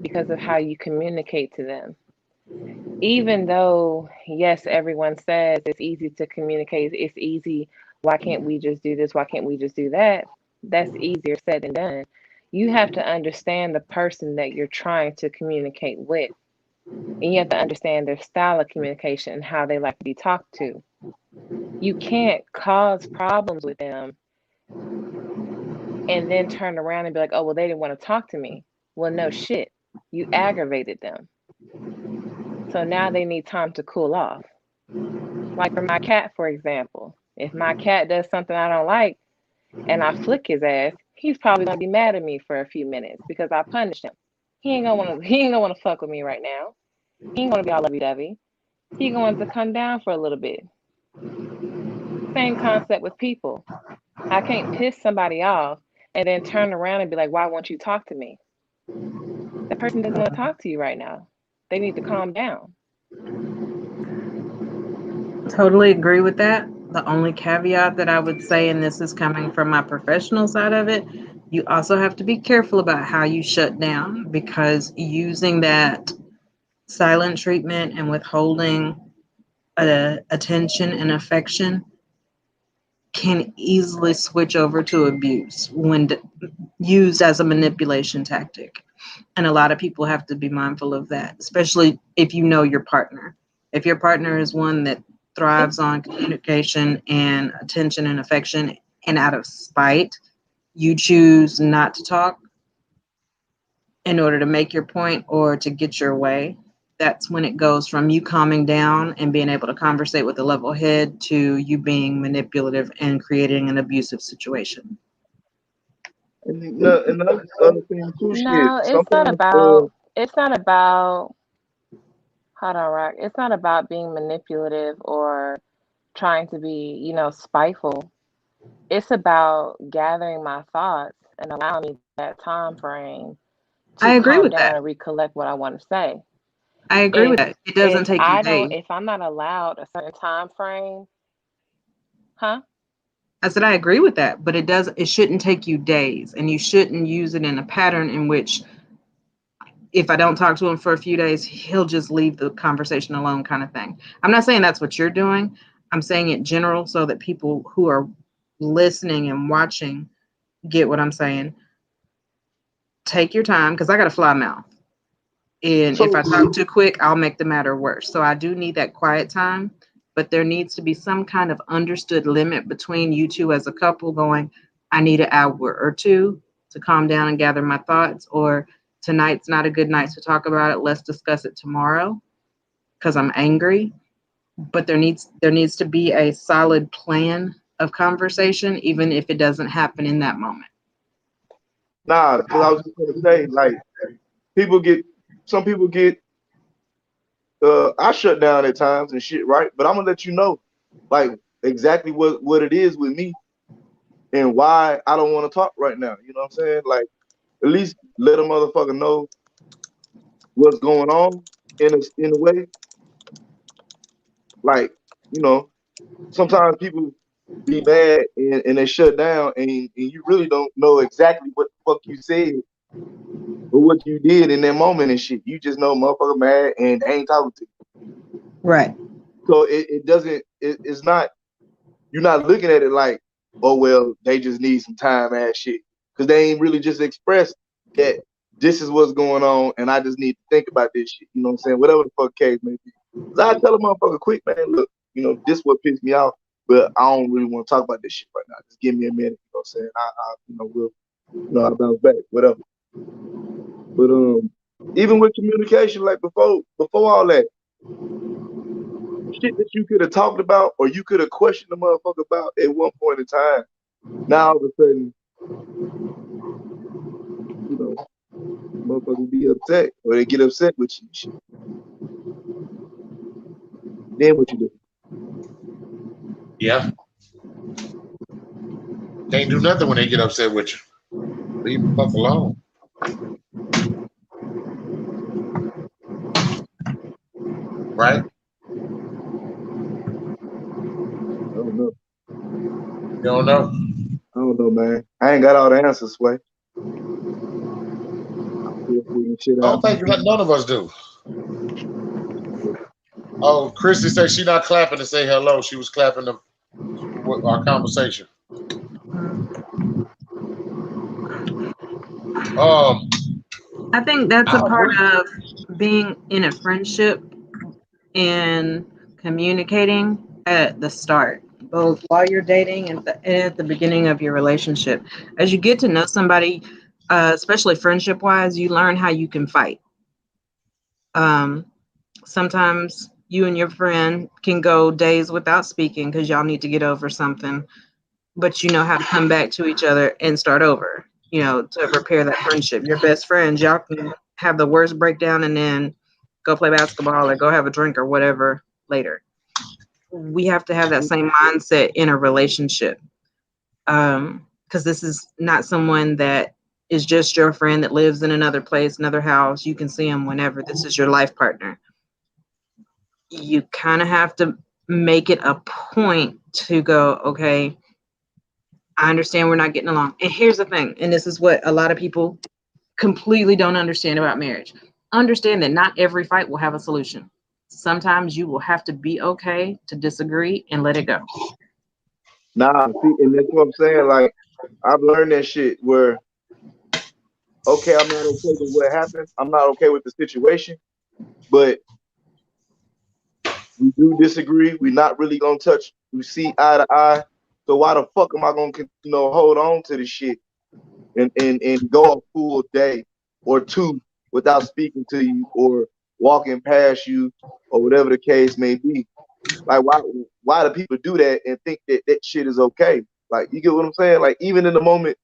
because of how you communicate to them. Even though, yes, everyone says it's easy to communicate, it's easy, why can't we just do this? Why can't we just do that? That's easier said than done. You have to understand the person that you're trying to communicate with, and you have to understand their style of communication and how they like to be talked to. You can't cause problems with them and then turn around and be like, oh, well, they didn't want to talk to me. Well, no shit. You aggravated them. So now they need time to cool off. Like for my cat, for example, if my cat does something I don't like and I flick his ass, he's probably gonna be mad at me for a few minutes because I punished him. He ain't gonna wanna fuck with me right now. He ain't gonna be all lovey dovey. He going to come down for a little bit. Same concept with people. I can't piss somebody off and then turn around and be like, why won't you talk to me? That person doesn't want to talk to you right now. They need to calm down. Totally agree with that. The only caveat that I would say, and this is coming from my professional side of it, you also have to be careful about how you shut down because using that silent treatment and withholding attention and affection can easily switch over to abuse when used as a manipulation tactic. And a lot of people have to be mindful of that, especially if you know your partner. If your partner is one that thrives on communication and attention and affection, and out of spite, you choose not to talk in order to make your point or to get your way, that's when it goes from you calming down and being able to conversate with a level head to you being manipulative and creating an abusive situation. And another other thing too, shit. No, Sometimes, it's not about, hold on, Rock. It's not about being manipulative or trying to be, spiteful. It's about gathering my thoughts and allowing me that time frame I to agree calm with down that. and recollect what I want to say. I agree with If that. It doesn't take you days. if I'm not allowed a certain time frame, huh? I said I agree with that, but it shouldn't take you days, and you shouldn't use it in a pattern in which if I don't talk to him for a few days, he'll just leave the conversation alone kind of thing. I'm not saying that's what you're doing. I'm saying it general so that people who are listening and watching get what I'm saying. Take your time because I got a fly mouth. And if I So, talk too quick, I'll make the matter worse. So I do need that quiet time, but there needs to be some kind of understood limit between you two as a couple going, I need an hour or two to calm down and gather my thoughts, or tonight's not a good night to talk about it. Let's discuss it tomorrow because I'm angry. But there needs to be a solid plan of conversation, even if it doesn't happen in that moment. nah, because I was just gonna say, like, people get, some people get, I shut down at times and shit, right? But I'm gonna let you know, like, exactly what it is with me and why I don't want to talk right now. You know what I'm saying? Like, at least let a motherfucker know what's going on in a way. Like, you know, sometimes people be mad and they shut down and you really don't know exactly what the fuck you said or what you did in that moment and shit. You just know motherfucker mad and they ain't talking to you. Right. So it doesn't it's not, you're not looking at it like, oh well, they just need some time ass shit. Cause they ain't really just expressed that this is what's going on and I just need to think about this shit. You know what I'm saying? Whatever the fuck case may be. Cause I tell a motherfucker quick, man, look, you know, this what pissed me off, but I don't really want to talk about this shit right now. Just give me a minute, you know what I'm saying? I'll bounce back, whatever. But even with communication, like before all that, shit that you could have talked about or you could have questioned the motherfucker about at one point in time. Now all of a sudden, you know, motherfuckers be upset or they get upset with you and shit. Then what you do? Yeah. Can't do nothing when they get upset with you. Leave the fuck alone. Right? I don't know. You don't know? I don't know, man. I ain't got all the answers, Sway. I'm still figuring shit I out. don't think none of us do. Oh, Christy said she not clapping to say hello. She was clapping our conversation. Um, I think that's a I part agree. of being in a friendship and communicating at the start, both while you're dating and at the beginning of your relationship. As you get to know somebody, especially friendship wise, you learn how you can fight. Um, Sometimes you and your friend can go days without speaking because y'all need to get over something, but you know how to come back to each other and start over, to repair that friendship. Your best friends, y'all can have the worst breakdown and then go play basketball or go have a drink or whatever later. We have to have that same mindset in a relationship. Because this is not someone that is just your friend that lives in another place, another house. You can see them whenever. This is your life partner. You kind of have to make it a point to go, okay, I understand we're not getting along. And here's the thing, and this is what a lot of people completely don't understand about marriage. Understand that not every fight will have a solution. Sometimes you will have to be okay to disagree and let it go. Nah, see, and that's what I'm saying. Like, I've learned that shit where, okay, I'm not okay with what happened. I'm not okay with the situation, but we do disagree. We're not really gonna touch. We see eye to eye. So why the fuck am I gonna, hold on to this shit and go a full day or two without speaking to you or walking past you or whatever the case may be? Like, why do people do that and think that that shit is okay? Like, you get what I'm saying? Like, even in the moment,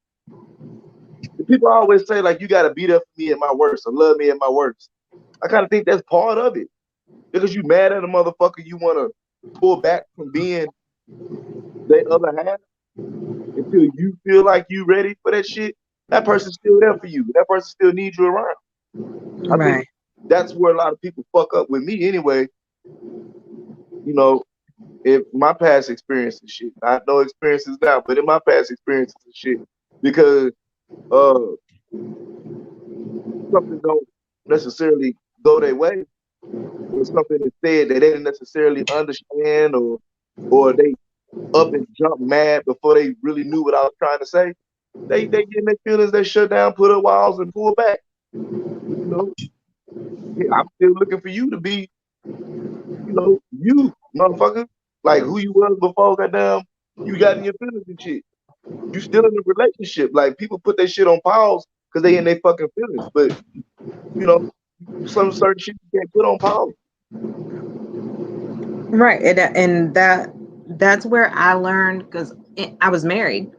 the people always say like, you gotta be there for me at my worst or love me at my worst. I kind of think that's part of it because you mad at a motherfucker, you want to pull back from being the other half. until you feel like you ready for that shit, that person's still there for you. That person still needs you around. I think Right. that's where a lot of people fuck up with me anyway. You know, in my past experiences and shit. I have no experiences now, but in my past experiences and shit, because uh something don't necessarily go their way, or something is said that they didn't necessarily understand, or they up and jump mad before they really knew what I was trying to say. They get in their feelings, they shut down, put up walls, and pull back. You know, yeah, I'm still looking for you to be, you motherfucker, like who you was before. Goddamn, you got in your feelings and shit. You still in a relationship. Like people put their shit on pause because they in their fucking feelings. But you know, some certain shit you can't put on pause. Right. And that's where I learned, because I was married.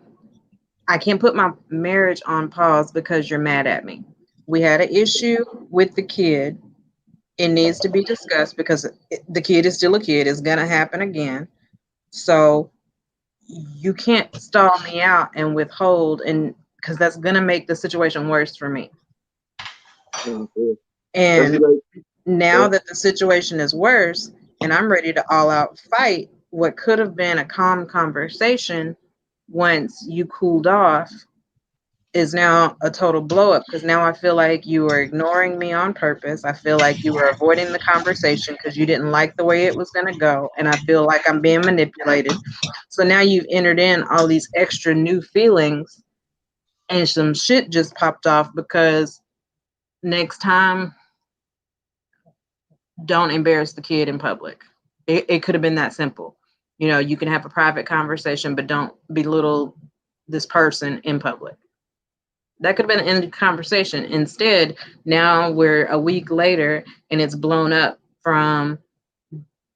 I can't put my marriage on pause because you're mad at me. We had an issue with the kid. It needs to be discussed because the kid is still a kid. It's going to happen again. So you can't stall me out and withhold, and because that's going to make the situation worse for me. That's And like, now that the situation is worse and I'm ready to all out fight, what could have been a calm conversation once you cooled off is now a total blow up, because now I feel like you were ignoring me on purpose. I feel like you were avoiding the conversation because you didn't like the way it was going to go. And I feel like I'm being manipulated. So now you've entered in all these extra new feelings, and some shit just popped off because next time, don't embarrass the kid in public. It could have been that simple. You can have a private conversation, but don't belittle this person in public. That could have been the end of the conversation. Instead, now we're a week later and it's blown up from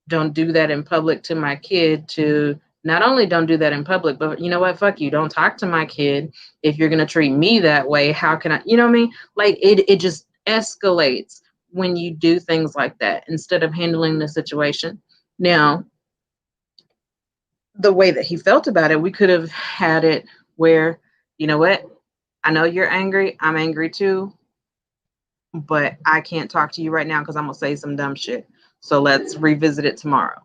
don't do that in public to my kid to not only don't do that in public, but you know what? Fuck you. Don't talk to my kid. If you're going to treat me that way, how can I, you know what I mean? Like it just escalates when you do things like that instead of handling the situation. Now, the way that he felt about it, we could have had it where, you know what? I know you're angry. I'm angry too, but I can't talk to you right now because I'm going to say some dumb shit. So let's revisit it tomorrow.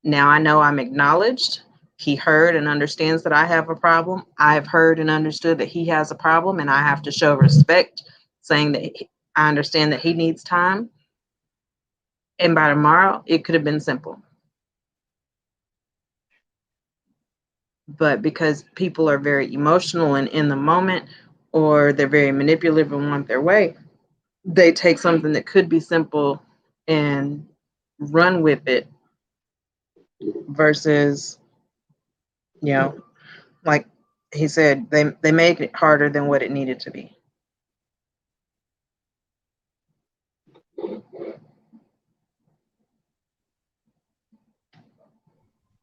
Now I know I'm acknowledged. He heard and understands that I have a problem. I've heard and understood that he has a problem, and I have to show respect, saying that I understand that he needs time. And by tomorrow, it could have been simple. But because people are very emotional and in the moment, or they're very manipulative and want their way, they take something that could be simple and run with it versus, like he said, they make it harder than what it needed to be.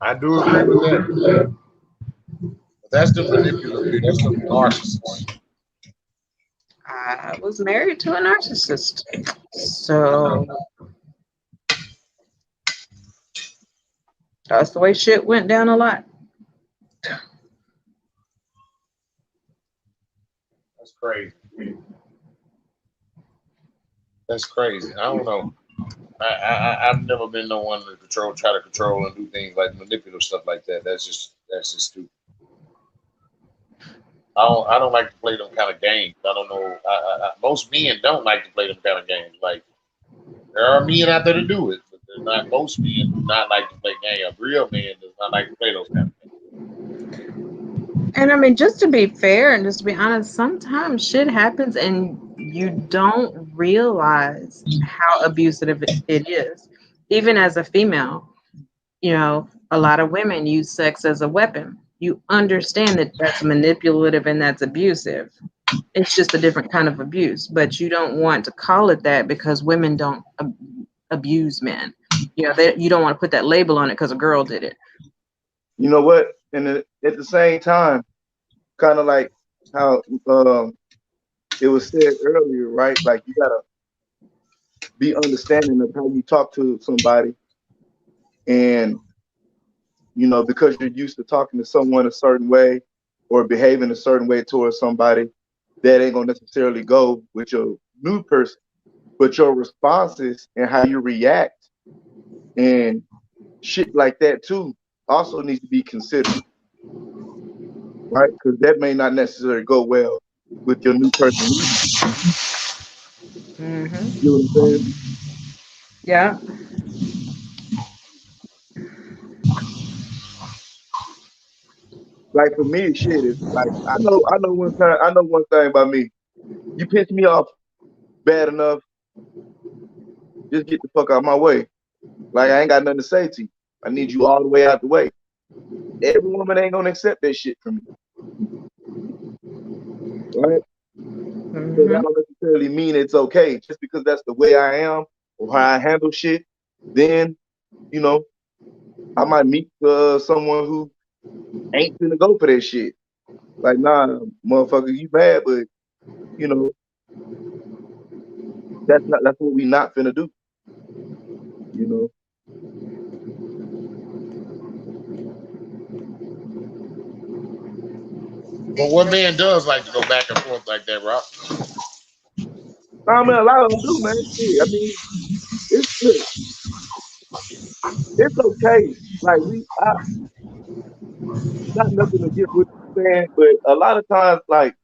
I do agree with that. But that's the manipulative. That's the narcissist. I was married to a narcissist, so that's the way shit went down a lot. That's crazy. That's crazy. I don't know. I've never been the one to try to control and do things like manipulative stuff like that. That's just stupid. I don't like to play them kind of games. I don't know. Most men don't like to play them kind of games. Like there are men out there to do it, but there's not most men do not like to play games. A real man does not like to play those kind of games. And I mean, just to be fair and just to be honest, sometimes shit happens and you don't realize how abusive it is. Even as a female, a lot of women use sex as a weapon. You understand that that's manipulative and that's abusive. It's just a different kind of abuse, but you don't want to call it that because women don't abuse men. You don't want to put that label on it because a girl did it. You know what? And at the same time, kind of like how it was said earlier, right? Like you gotta be understanding of how you talk to somebody, and you know, because you're used to talking to someone a certain way or behaving a certain way towards somebody, that ain't gonna necessarily go with your new person. But your responses and how you react and shit like that too also needs to be considered, right? Because that may not necessarily go well with your new person either. You know what I'm saying? Yeah. Like for me, shit is like I know one thing about me. You piss me off bad enough, just get the fuck out of my way. Like I ain't got nothing to say to you. I need you all the way out the way. Every woman ain't gonna accept that shit from me, right? So that Hmm. don't necessarily mean it's okay. Just because that's the way I am or how I handle shit, then you know I might meet someone who ain't finna go for that shit. Like nah, motherfucker, you bad, but you know that's what we not finna do. You know. But what man does like to go back and forth like that, Rob? I mean, a lot of them do, man. Shit. I mean, look, it's okay. Like I got nothing against what you're saying, but a lot of times, like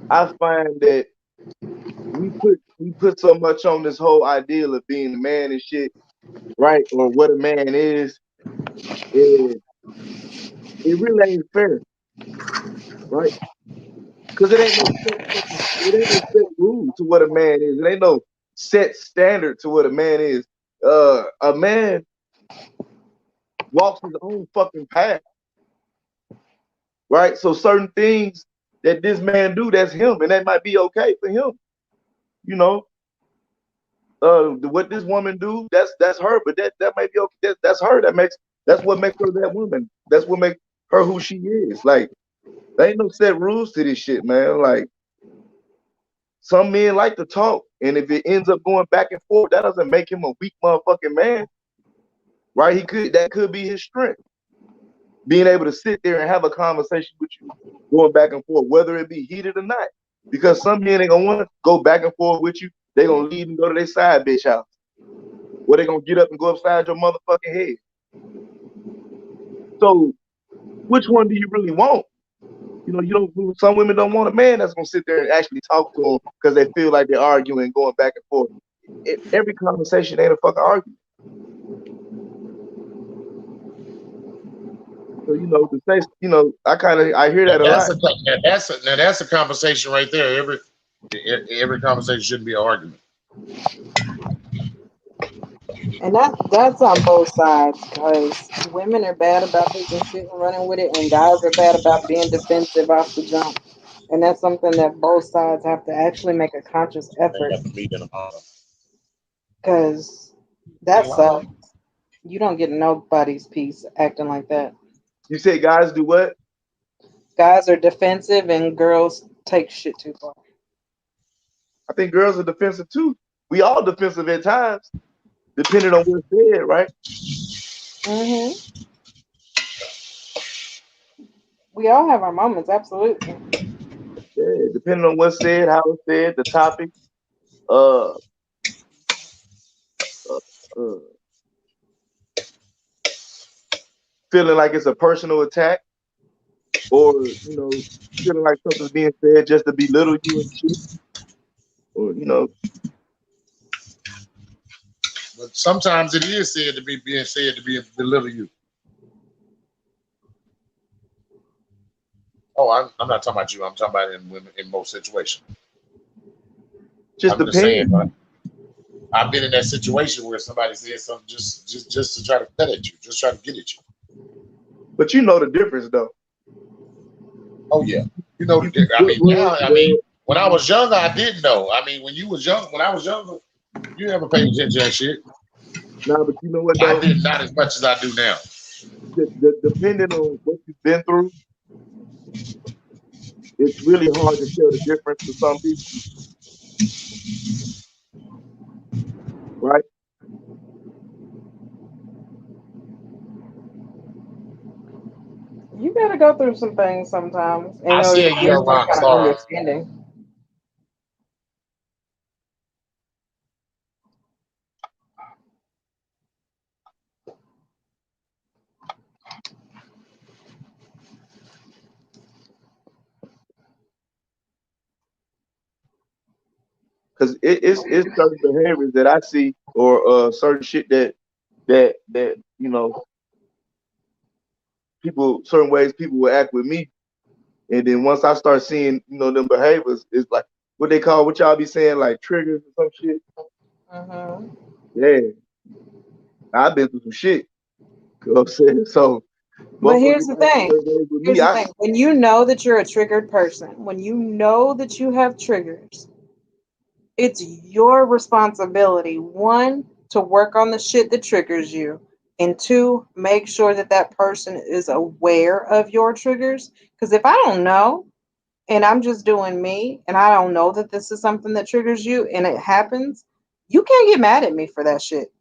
I find that we put so much on this whole ideal of being a man and shit, right? Or what a man is, and it really ain't fair, right? Because it ain't no set rule to what a man is. It ain't no set standard to what a man is. A man walks his own fucking path, right? So certain things that this man do, that's him, and that might be okay for him. You know, what this woman do, that's her, but that might be okay. That's her. That's what makes her that woman. That's what makes her who she is. Like there ain't no set rules to this shit, man. Like some men like to talk, and if it ends up going back and forth, that doesn't make him a weak motherfucking man, right? That could be his strength, being able to sit there and have a conversation with you, going back and forth, whether it be heated or not. Because some men ain't gonna want to go back and forth with you. They gonna leave and go to their side bitch house, or they gonna get up and go upside your motherfucking head. So which one do you really want? You know, you don't. Some women don't want a man that's gonna sit there and actually talk to them because they feel like they're arguing, going back and forth. Every conversation ain't a fucking argument. So you know, to say, you know, I hear Now that a lot. that's a conversation right there. Every conversation shouldn't be an argument. And that's on both sides because women are bad about taking shit and running with it, and guys are bad about being defensive off the jump. And that's something that both sides have to actually make a conscious They effort got to meet in the model. because that sucks. You don't get nobody's peace acting like that. You say guys do what? Guys are defensive and girls take shit too far. I think girls are defensive too. We all defensive at times, depending on what's said, right? Hmm. We all have our moments, absolutely. Yeah, depending on what's said, how it's said, the topic, uh, uh, uh feeling like it's a personal attack, or you know, feeling like something's being said just to belittle you and shit, or you know, But sometimes it is said to be being said to be belittle you. Oh, I'm not talking about you. I'm talking about in women in most situations. just I'm just saying, depends. but I've been in that situation where somebody said something just to try to cut at you, just try to get at you. But you know the difference though. Oh yeah, you know the difference. I mean now, I mean when I was younger, I didn't know. I mean when I was younger, you never paid attention to that shit. nah, but you know what I though? did not as much as I do now. Depending on what you've been through, it's really hard to tell the difference to some people, right? gotta go through some things sometimes in I order see to a get year, some Rock. kind of Sorry. understanding. Because it's certain behaviors that I see or certain shit that you know people certain ways people will act with me, and then once I start seeing them behaviors, it's like what they call what y'all be saying like triggers or some shit. Hmm. Yeah, I've been through some shit. You know what I'm saying? So But motherfuckers here's be the acting thing. certain ways with Here's me. the thing. When you know that you're a triggered person, when you know that you have triggers, it's your responsibility, one, to work on the shit that triggers you, and two, make sure that that person is aware of your triggers. Because if I don't know and I'm just doing me and I don't know that this is something that triggers you and it happens, you can't get mad at me for that shit.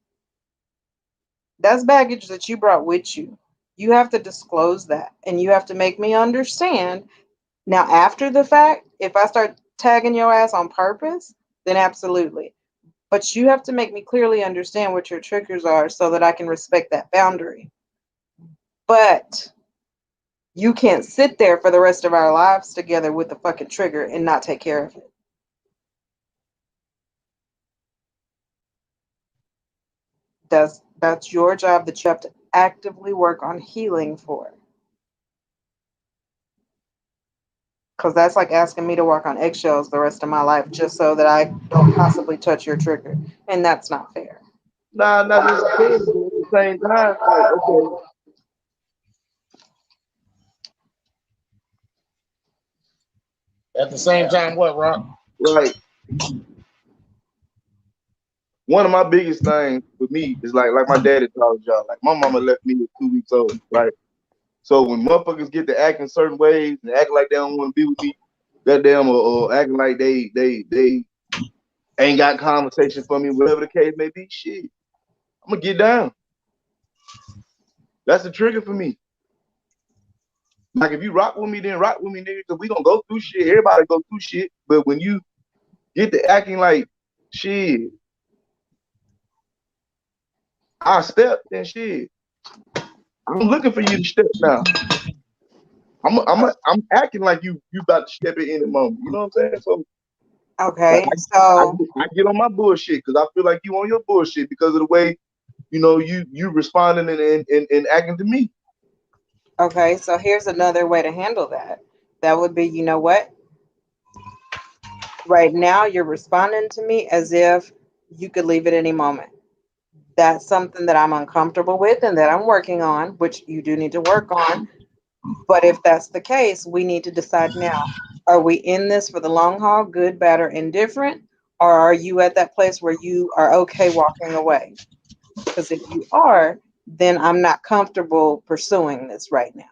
That's baggage that you brought with you. You have to disclose that and you have to make me understand. Now, after the fact, if I start tagging your ass on purpose, then absolutely. But you have to make me clearly understand what your triggers are so that I can respect that boundary. But you can't sit there for the rest of our lives together with a fucking trigger and not take care of it. That's your job that you have to actively work on healing for. Because that's like asking me to walk on eggshells the rest of my life just so that I don't possibly touch your trigger. And that's not fair. Nah, not necessarily, but at the same time, like okay, At the same time, what, Rock? like one of my biggest things for me is like my daddy told y'all, like my mama left me at 2 weeks old, right? So when motherfuckers get to acting certain ways and act like they don't want to be with me, goddamn, or acting like they ain't got conversation for me, whatever the case may be, shit, I'm gonna get down. That's the trigger for me. Like if you rock with me, then rock with me, nigga, because we gonna go through shit. Everybody go through shit. But when you get to acting like shit, I step, then shit. I'm looking for you to step now. I'm acting like you about to step in any moment. You know what I'm saying? So like Okay, I, so I get on my bullshit because I feel like you on your bullshit because of the way you responding and acting to me. here's another way to handle that. That would be, you know what? Right now you're responding to me as if you could leave at any moment. That's something that I'm uncomfortable with and that I'm working on, which you do need to work on. But if that's the case, we need to decide now. Are we in this for the long haul, good, bad, or indifferent? Or are you at that place where you are okay walking away? Because if you are, then I'm not comfortable pursuing this right now.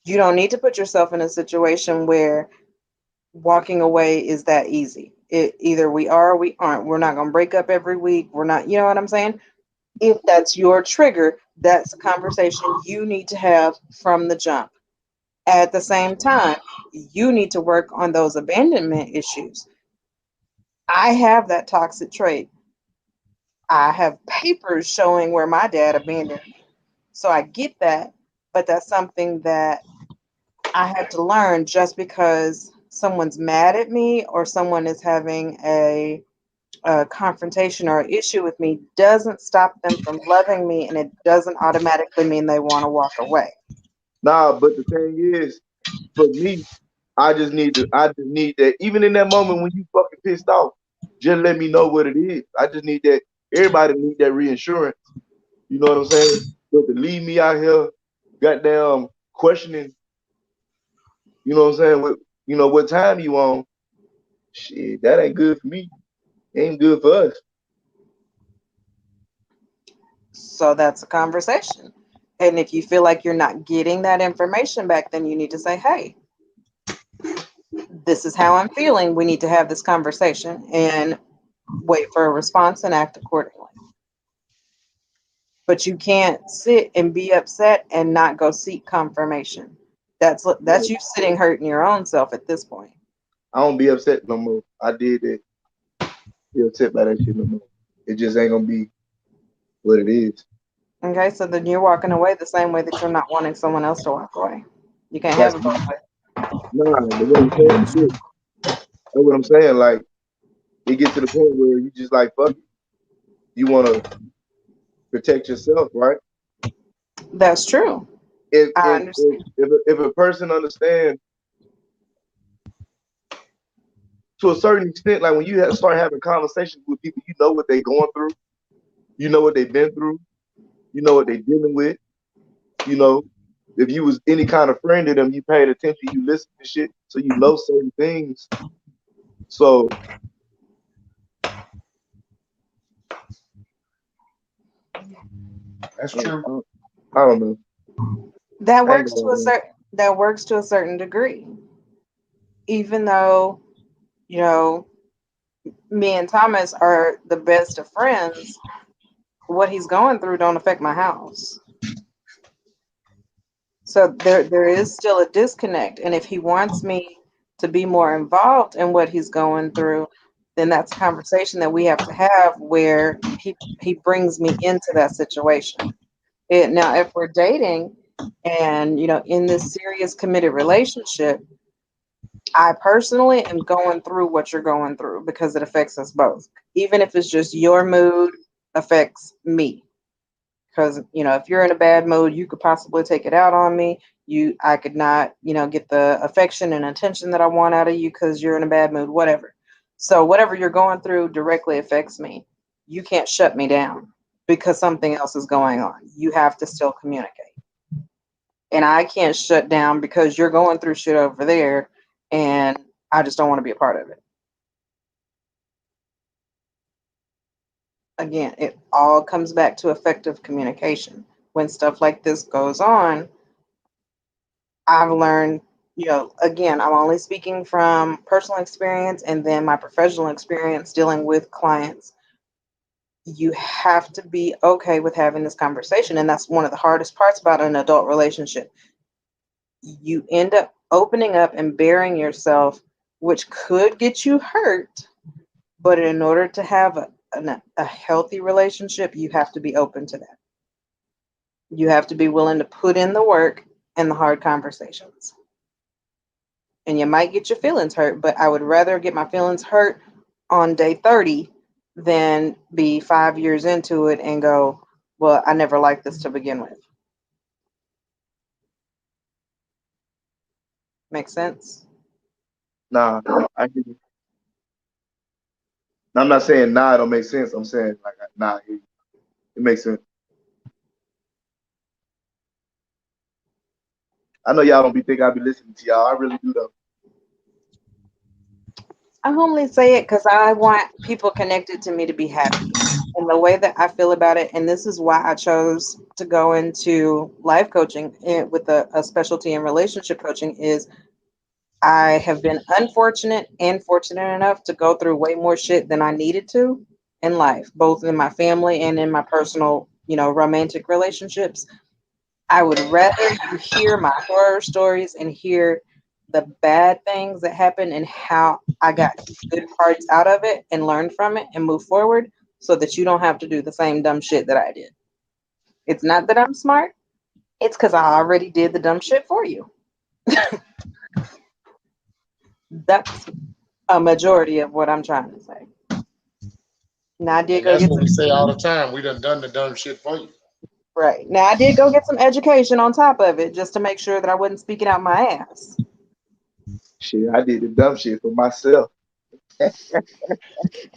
You don't need to put yourself in a situation where walking away is that easy. Either we are or we aren't. We're not going to break up every week. We're not, you know what I'm saying? If that's your trigger, that's a conversation you need to have from the jump. At the same time, you need to work on those abandonment issues. I have that toxic trait. I have papers showing where my dad abandoned me. So I get that, but that's something that I had to learn. Just because someone's mad at me or someone is having a confrontation or issue with me doesn't stop them from loving me, and it doesn't automatically mean they want to walk away. Nah, but the thing is, for me, I just need that. Even in that moment when you fucking pissed off, just let me know what it is. I just need that. Everybody need that reassurance. You know what I'm saying? But to leave me out here, goddamn questioning. You know what I'm saying? What time you on? Shit, that ain't good for me. Ain't good for us. So that's a conversation. And if you feel like you're not getting that information back, then you need to say, hey, this is how I'm feeling. We need to have this conversation and wait for a response and act accordingly. but you can't sit and be upset and not go seek confirmation. That's you sitting hurting your own self at this point. I don't be upset no more. I did it. Be upset by that shit no more. It just ain't gonna be what it is. Okay, so then you're walking away the same way that you're not wanting someone else to walk away. You can't have That's it both ways. nah. But what I'm saying, shit, that's what I'm saying. Like it gets to the point where you just like fuck it. You wanna protect yourself, right? That's true. If I if if understand. if a person understands to a certain extent, like when you start having conversations with people, you know what they're going through, you know what they've been through, you know what they're dealing with, you know. If you was any kind of friend to them, you paid attention, you listen to shit, so you know certain things. So That's I don't, true. I don't, I don't know. That I ain't works gonna to a lie. certain degree. Even though, you know, me and Thomas are the best of friends, what he's going through don't affect my house. So there is still a disconnect. And if he wants me to be more involved in what he's going through, then that's a conversation that we have to have where he brings me into that situation. Now, if we're dating and in this serious committed relationship, I personally am going through what you're going through because it affects us both. Even if it's just your mood affects me. Because if you're in a bad mood, you could possibly take it out on me. I could not get the affection and attention that I want out of you because you're in a bad mood, whatever. So whatever you're going through directly affects me. You can't shut me down because something else is going on. You have to still communicate. And I can't shut down because you're going through shit over there and I just don't want to be a part of it. Again, it all comes back to effective communication. When stuff like this goes on, I've learned, again, I'm only speaking from personal experience and then my professional experience dealing with clients. You have to be okay with having this conversation. And that's one of the hardest parts about an adult relationship. You end up opening up and bearing yourself, which could get you hurt. But in order to have a healthy relationship, you have to be open to that. You have to be willing to put in the work and the hard conversations. And you might get your feelings hurt, but I would rather get my feelings hurt on day 30 than be 5 years into it and go, well, I never liked this to begin with. Make sense? Nah, I hear you. I'm not saying nah, it don't make sense. I'm saying like nah, I hear you. It makes sense. I know y'all don't be thinking I be listening to y'all. I really do though. I only say it because I want people connected to me to be happy. And the way that I feel about it, and this is why I chose to go into life coaching with a specialty in relationship coaching, is I have been unfortunate and fortunate enough to go through way more shit than I needed to in life, both in my family and in my personal, romantic relationships. I would rather you hear my horror stories and hear the bad things that happen and how I got good parts out of it and learned from it and move forward so that you don't have to do the same dumb shit that I did. It's not that I'm smart. It's because I already did the dumb shit for you. That's a majority of what I'm trying to say. Now I did And go that's get what we some say all the time. We done the dumb shit for you. right. Now I did go get some education on top of it just to make sure that I wasn't speaking out my ass. Shit, I did the dumb shit for myself.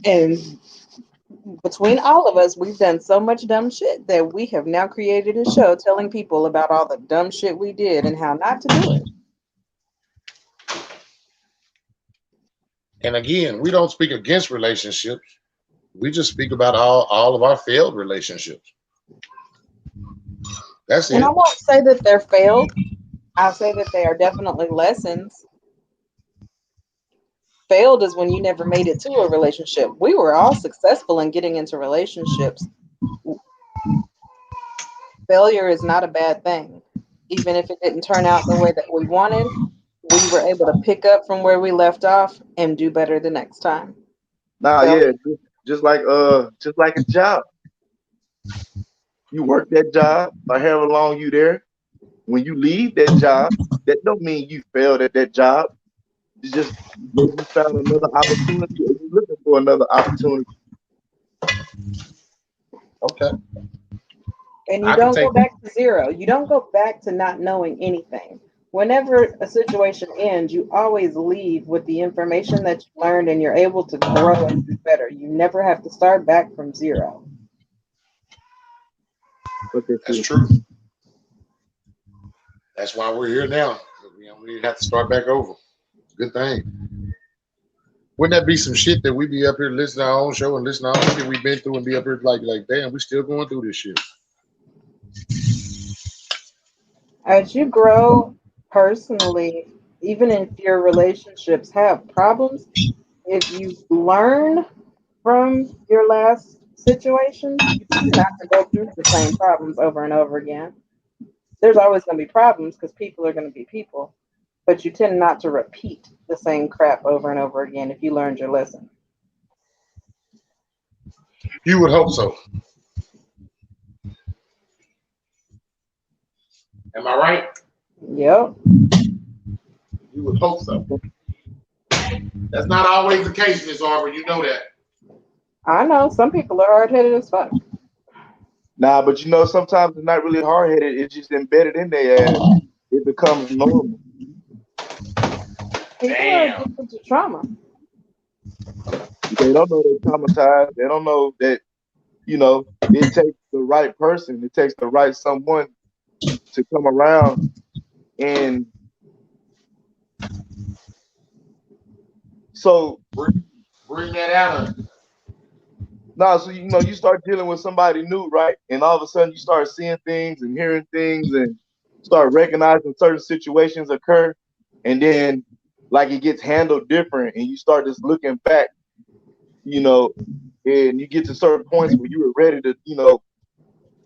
And between all of us, we've done so much dumb shit that we have now created a show telling people about all the dumb shit we did and how not to do it. And again, we don't speak against relationships. We just speak about all of our failed relationships. That's And I it. won't say that they're failed. I'll say that they are definitely lessons. Failed is when you never made it to a relationship. We were all successful in getting into relationships. Failure is not a bad thing. Even if it didn't turn out the way that we wanted, we were able to pick up from where we left off and do better the next time. Nah, Failure. yeah, just like a job. You work that job or however long you there. When you leave that job, that don't mean you failed at that job. It's just maybe you found another opportunity or you're looking for another opportunity. Okay, And you I can don't go take. back to zero. You don't go back to not knowing anything. Whenever a situation ends, you always leave with the information that you learned and you're able to grow and do better. You never have to start back from zero. But that's That's it. true. That's why we're here now. We didn't have to start back over. Good thing. Wouldn't that be some shit that we be up here listening to our own show and listen to all the shit we've been through and be up here like, damn, we still going through this shit. As you grow personally, even if your relationships have problems, if you learn from your last situation, you tend not to go through the same problems over and over again. There's always going to be problems because people are going to be people, but you tend not to repeat the same crap over and over again if you learned your lesson. You would hope so. Am I right? Yep, You would hope so. That's not always the case, Miss Arbor. You know that. I know some people are hard headed as fuck. Nah, but sometimes it's not really hard headed. It's just embedded in their ass. It becomes normal. People are Damn. addicted to trauma. They don't know they're traumatized. They don't know that, it takes the right person. It takes the right someone to come around and so Bring that out of. now, so you start dealing with somebody new, right? And all of a sudden you start seeing things and hearing things and start recognizing certain situations occur, and then like it gets handled different, and you start just looking back, you know, and you get to certain points where you were ready to,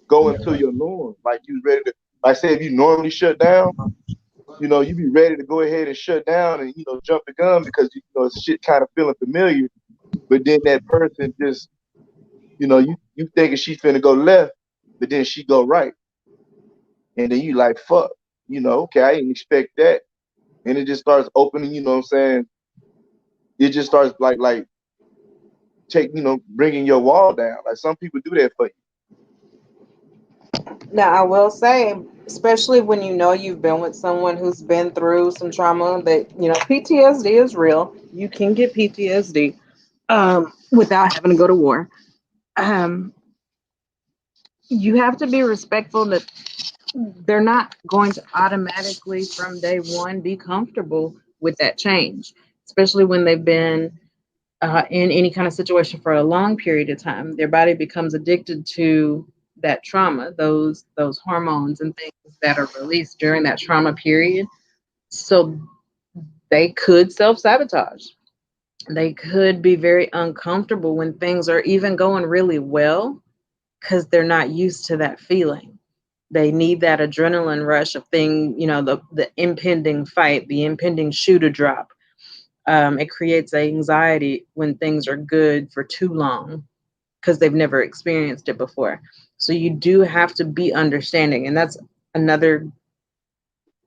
go into your norm. Like you ready to, like say if you normally shut down, you be ready to go ahead and shut down and jump the gun because it's shit kind of feeling familiar. But then that person just you thinking she finna go left, but then she go right, and then you like fuck, okay, I didn't expect that, and it just starts opening, what I'm saying, it just starts like take bringing your wall down. Like some people do that for you. Now, I will say, especially when you know you've been with someone who's been through some trauma, that, PTSD is real. You can get PTSD without having to go to war. Um, you have to be respectful that they're not going to automatically from day one be comfortable with that change, especially when they've been in any kind of situation for a long period of time. Their body becomes addicted to that trauma, those hormones and things that are released during that trauma period. So they could self-sabotage. They could be very uncomfortable when things are even going really well because they're not used to that feeling. They need that adrenaline rush of the impending fight, the impending shoe to drop. It creates anxiety when things are good for too long because they've never experienced it before. So you do have to be understanding. And that's another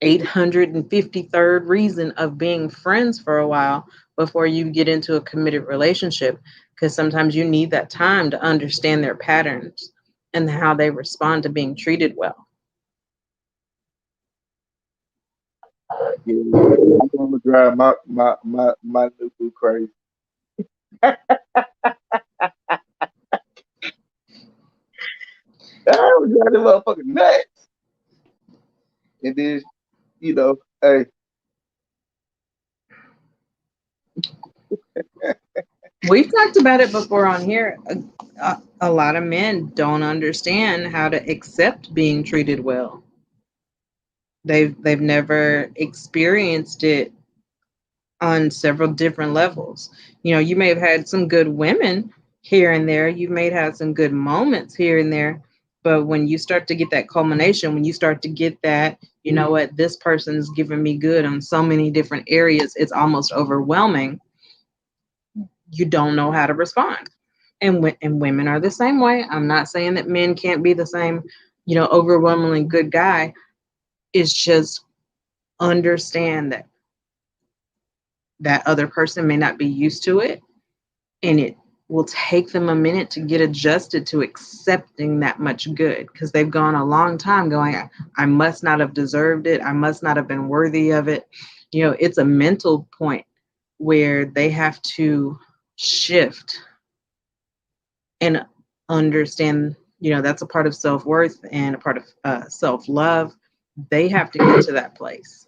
853rd reason of being friends for a while before you get into a committed relationship, because sometimes you need that time to understand their patterns and how they respond to being treated well. Yeah, I'm gonna drive my new boo crazy. I was driving motherfucking nuts. And then, hey, We've talked about it before on here. A lot of men don't understand how to accept being treated well. They've never experienced it on several different levels. You may have had some good women here and there. You may have had some good moments here and there, But when you start to get that culmination, when you start to get that, you know what, this person is giving me good on so many different areas, it's almost overwhelming. You don't know how to respond. And women are the same way. I'm not saying that men can't be the same, overwhelmingly good guy. It's just understand that that other person may not be used to it, and it will take them a minute to get adjusted to accepting that much good, because they've gone a long time going, I must not have deserved it. I must not have been worthy of it. It's a mental point where they have to shift and understand, that's a part of self-worth and a part of self-love. They have to get to that place.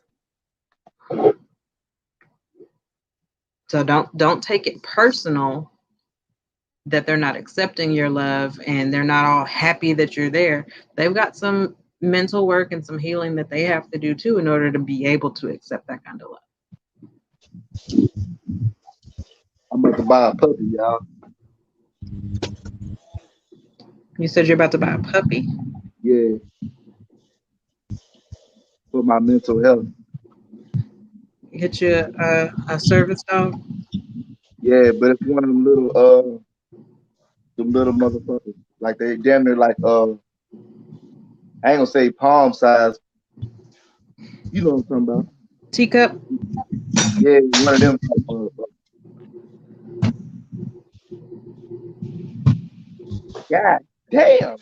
So don't take it personal that they're not accepting your love and they're not all happy that you're there. They've got some mental work and some healing that they have to do too in order to be able to accept that kind of love. I'm about to buy a puppy, y'all. You said you're about to buy a puppy? Yeah. For my mental health. Get you a service dog? Yeah, but it's one of them little motherfuckers. Like they damn near like I ain't gonna say palm size. You know what I'm talking about? Teacup? Yeah, one of them type motherfuckers. God damn.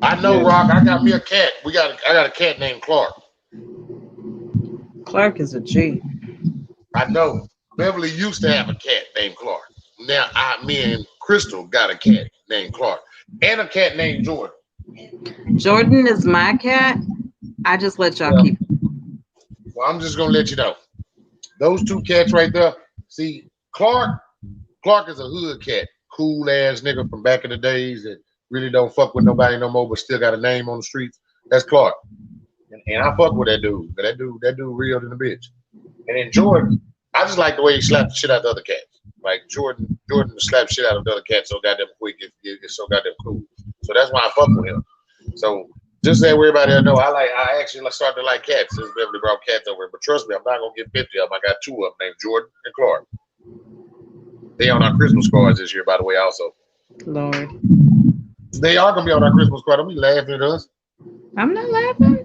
I know, Yeah. Rock. I got me a cat. I got a cat named Clark. Clark is a G. I know. Beverly used to have a cat named Clark. Now, me and Crystal got a cat named Clark and a cat named Jordan. Jordan is my cat. I just let y'all keep. Well, I'm just gonna let you know. Those two cats right there. See, Clark is a hood cat, cool ass nigga from back in the days that really don't fuck with nobody no more, but still got a name on the streets. That's Clark, and I fuck with that dude. But that dude real than a bitch. And then Jordan, I just like the way he slapped the shit out of the other cats. Like Jordan slapped shit out of the other cats so goddamn quick. It's so goddamn cool. So that's why I fuck with him. So just so everybody know, I actually started to like cats since Beverly brought cats over. But trust me, I'm not gonna get 50 of them. I got 2 of them named Jordan and Clark. They on our Christmas cards this year, by the way. Also, Lord, they are gonna be on our Christmas card. Don't be laughing at us. I'm not laughing.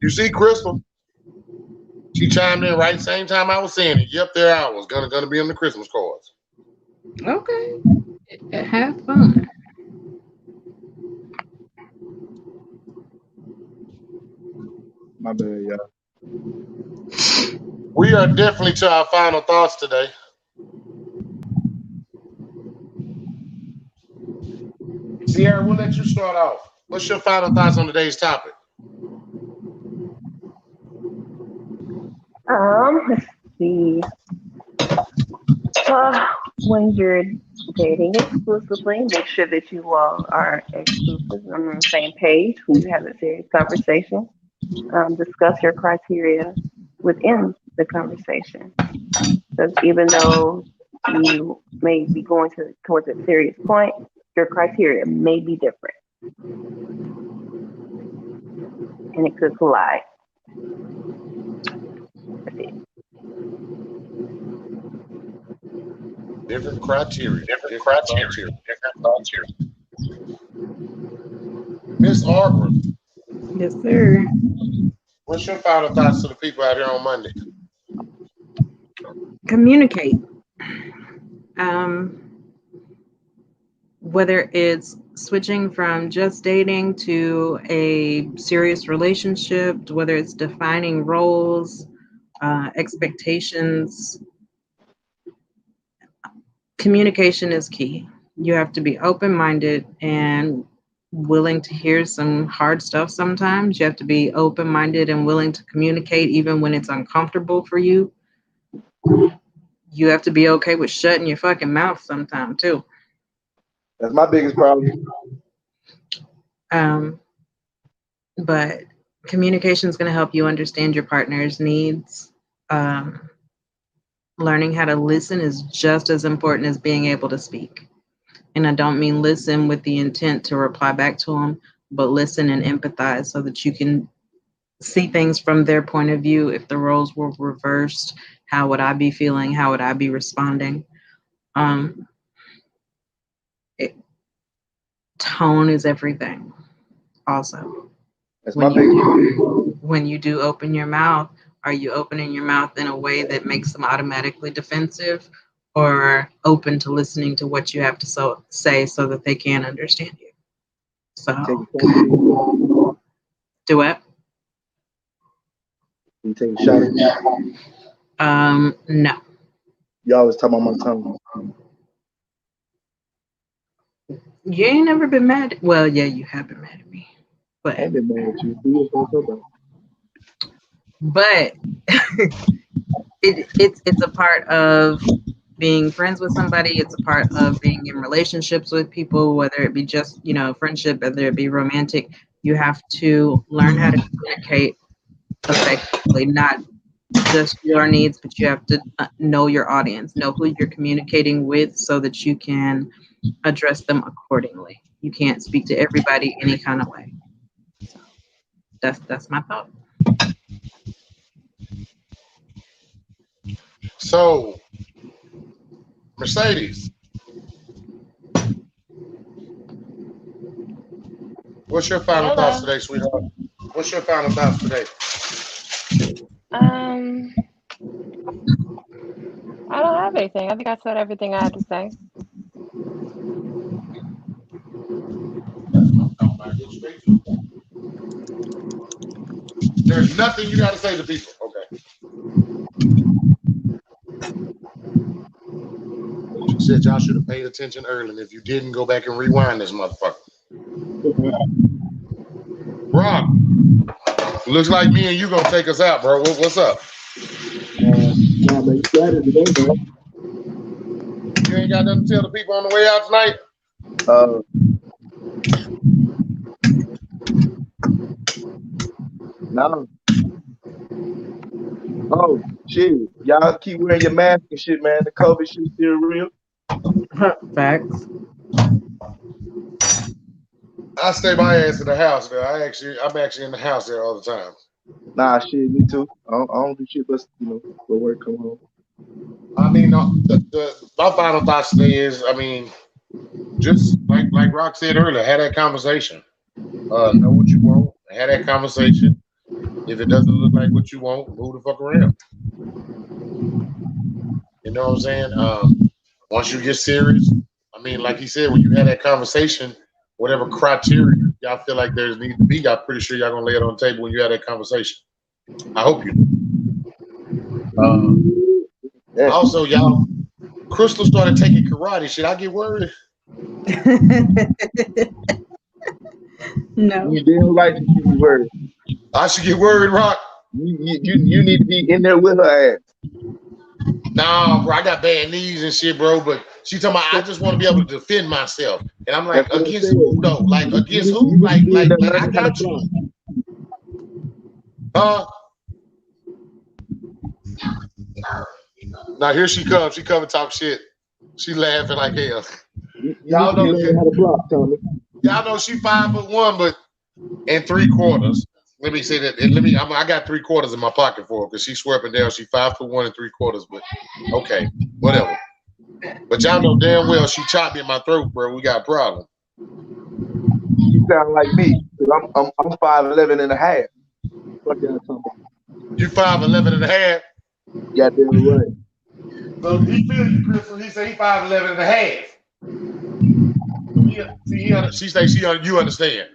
You see, Crystal, she chimed in right same time I was saying it. Yep, there I was gonna be on the Christmas cards. Okay, have fun. My bad, y'all. We are definitely to our final thoughts today. Sierra, we'll let you start off. What's your final thoughts on today's topic? Let's see. When you're dating exclusively, make sure that you all are exclusive on the same page when you have a serious conversation. Discuss your criteria within the conversation. Because even though you may be going towards a serious point, your criteria may be different. And it could collide. That's it. Different criteria. Miss Arbor, Yes, sir. what's your final thoughts to the people out here on Monday? Communicate. Whether it's switching from just dating to a serious relationship, whether it's defining roles, expectations, communication is key. You have to be open-minded and willing to hear some hard stuff sometimes. You have to be open-minded and willing to communicate even when it's uncomfortable for you. You have to be okay with shutting your fucking mouth sometime too. That's my biggest problem. But communication is going to help you understand your partner's needs. Learning how to listen is just as important as being able to speak. And I don't mean listen with the intent to reply back to them, but listen and empathize so that you can see things from their point of view. If the roles were reversed, how would I be feeling? How would I be responding? It, tone is everything. Also, That's my big. when you do open your mouth, are you opening your mouth in a way that makes them automatically defensive, or open to listening to what you have to say so that they can understand you? So, do it. You take a shot at me? No. You always talk about my tongue. You ain't never been mad. Well, yeah, you have been mad at me, but I ain't been mad at you. But it's a part of being friends with somebody. It's a part of being in relationships with people, whether it be just, friendship, whether it be romantic. You have to learn how to communicate effectively, not just your needs, but you have to know your audience, know who you're communicating with so that you can address them accordingly. You can't speak to everybody any kind of way. So that's my thought. So, Mercedes, what's your final thoughts today, sweetheart? What's your final thoughts today? I don't have anything. I think I said everything I had to say. There's nothing you got to say to people. Okay. She said y'all should have paid attention early, and if you didn't, go back and rewind this motherfucker. Rob, looks like me and you gonna take us out, bro. What's up? Nah, man, you got it today, bro. You ain't got nothing to tell the people on the way out tonight? No. Oh, shit. Y'all keep wearing your mask and shit, man. The COVID shit still real. Facts. I stay my ass in the house, though. I'm actually in the house there all the time. Nah, shit, me too. I don't do shit but, go work, come home. I mean, my final thoughts today is, just like Rock said earlier, have that conversation. Know what you want. Have that conversation. If it doesn't look like what you want, move the fuck around. You know what I'm saying? Once you get serious, like he said, when you have that conversation, whatever criteria y'all feel like there's need to be, I'm pretty sure y'all gonna lay it on the table when you have that conversation. I hope you do. Also, y'all, Crystal started taking karate. Should I get worried? No. You damn right you should be worried. I should get worried, Rock. You need to be in there with her ass. Nah, bro, I got bad knees and shit, bro. But she talking about I just want to be able to defend myself, and I'm like, against who though? Like against who? Like I got you. Now here she comes. She come and talk shit. She laughing like hell. Y'all know how to block, Tommy. Y'all know she 5'1", but in 3/4. Let me say that. I got 3/4 in my pocket for her because she's sweeping down. She 5'1" and 3/4. But okay, whatever. But y'all know damn well she chopped me in my throat, bro. We got a problem. You sound like me. I'm 5'11" and a half. Fuck y'all talking about? You 5'11" and a half? Yeah, damn right. So he feel you, Crystal. He say he 5'11" and a half. You understand.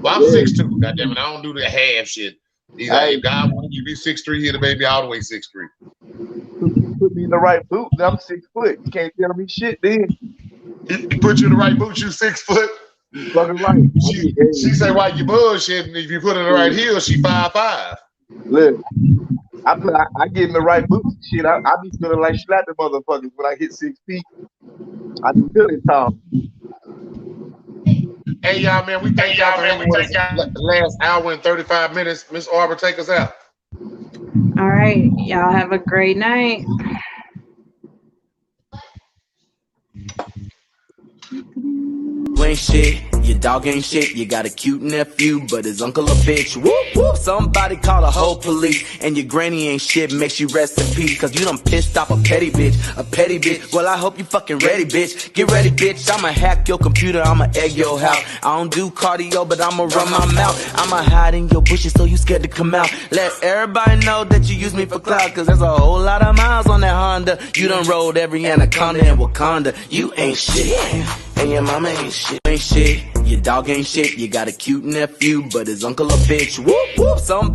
Well, I'm 6'2", goddammit. I don't do the half shit. If God wanted you to be 6'3", he'd have made me all the way 6'3". Put me in the right boot, and I'm 6 foot. You can't tell me shit, then. He put you in the right boot, you 6 foot. You fucking right. She say, why you bullshitting? If you put her in the right heel, she 5'5". Look, I get in the right boots and shit. I be feeling like slapping motherfuckers when I hit 6 feet. I be feeling tall. Hey, y'all, man, we thank y'all for hanging with us last hour and 35 minutes. Miss Arbor, take us out. All right. Y'all have a great night. ain't shit. Your dog ain't shit, you got a cute nephew, but his uncle a bitch. Whoop, whoop. Somebody call the whole police. And your granny ain't shit, makes you rest in peace. Cause you done pissed off a petty bitch. A petty bitch. Well, I hope you fucking ready, bitch. Get ready, bitch. I'ma hack your computer, I'ma egg your house. I don't do cardio, but I'ma run my mouth. I'ma hide in your bushes so you scared to come out. Let everybody know that you use me for clout. Cause there's a whole lot of miles on that Honda. You done rolled every anaconda in Wakanda. You ain't shit. And your mama ain't shit. Ain't shit. Your dog ain't shit. You got a cute nephew, but his uncle a bitch. Whoop, whoop.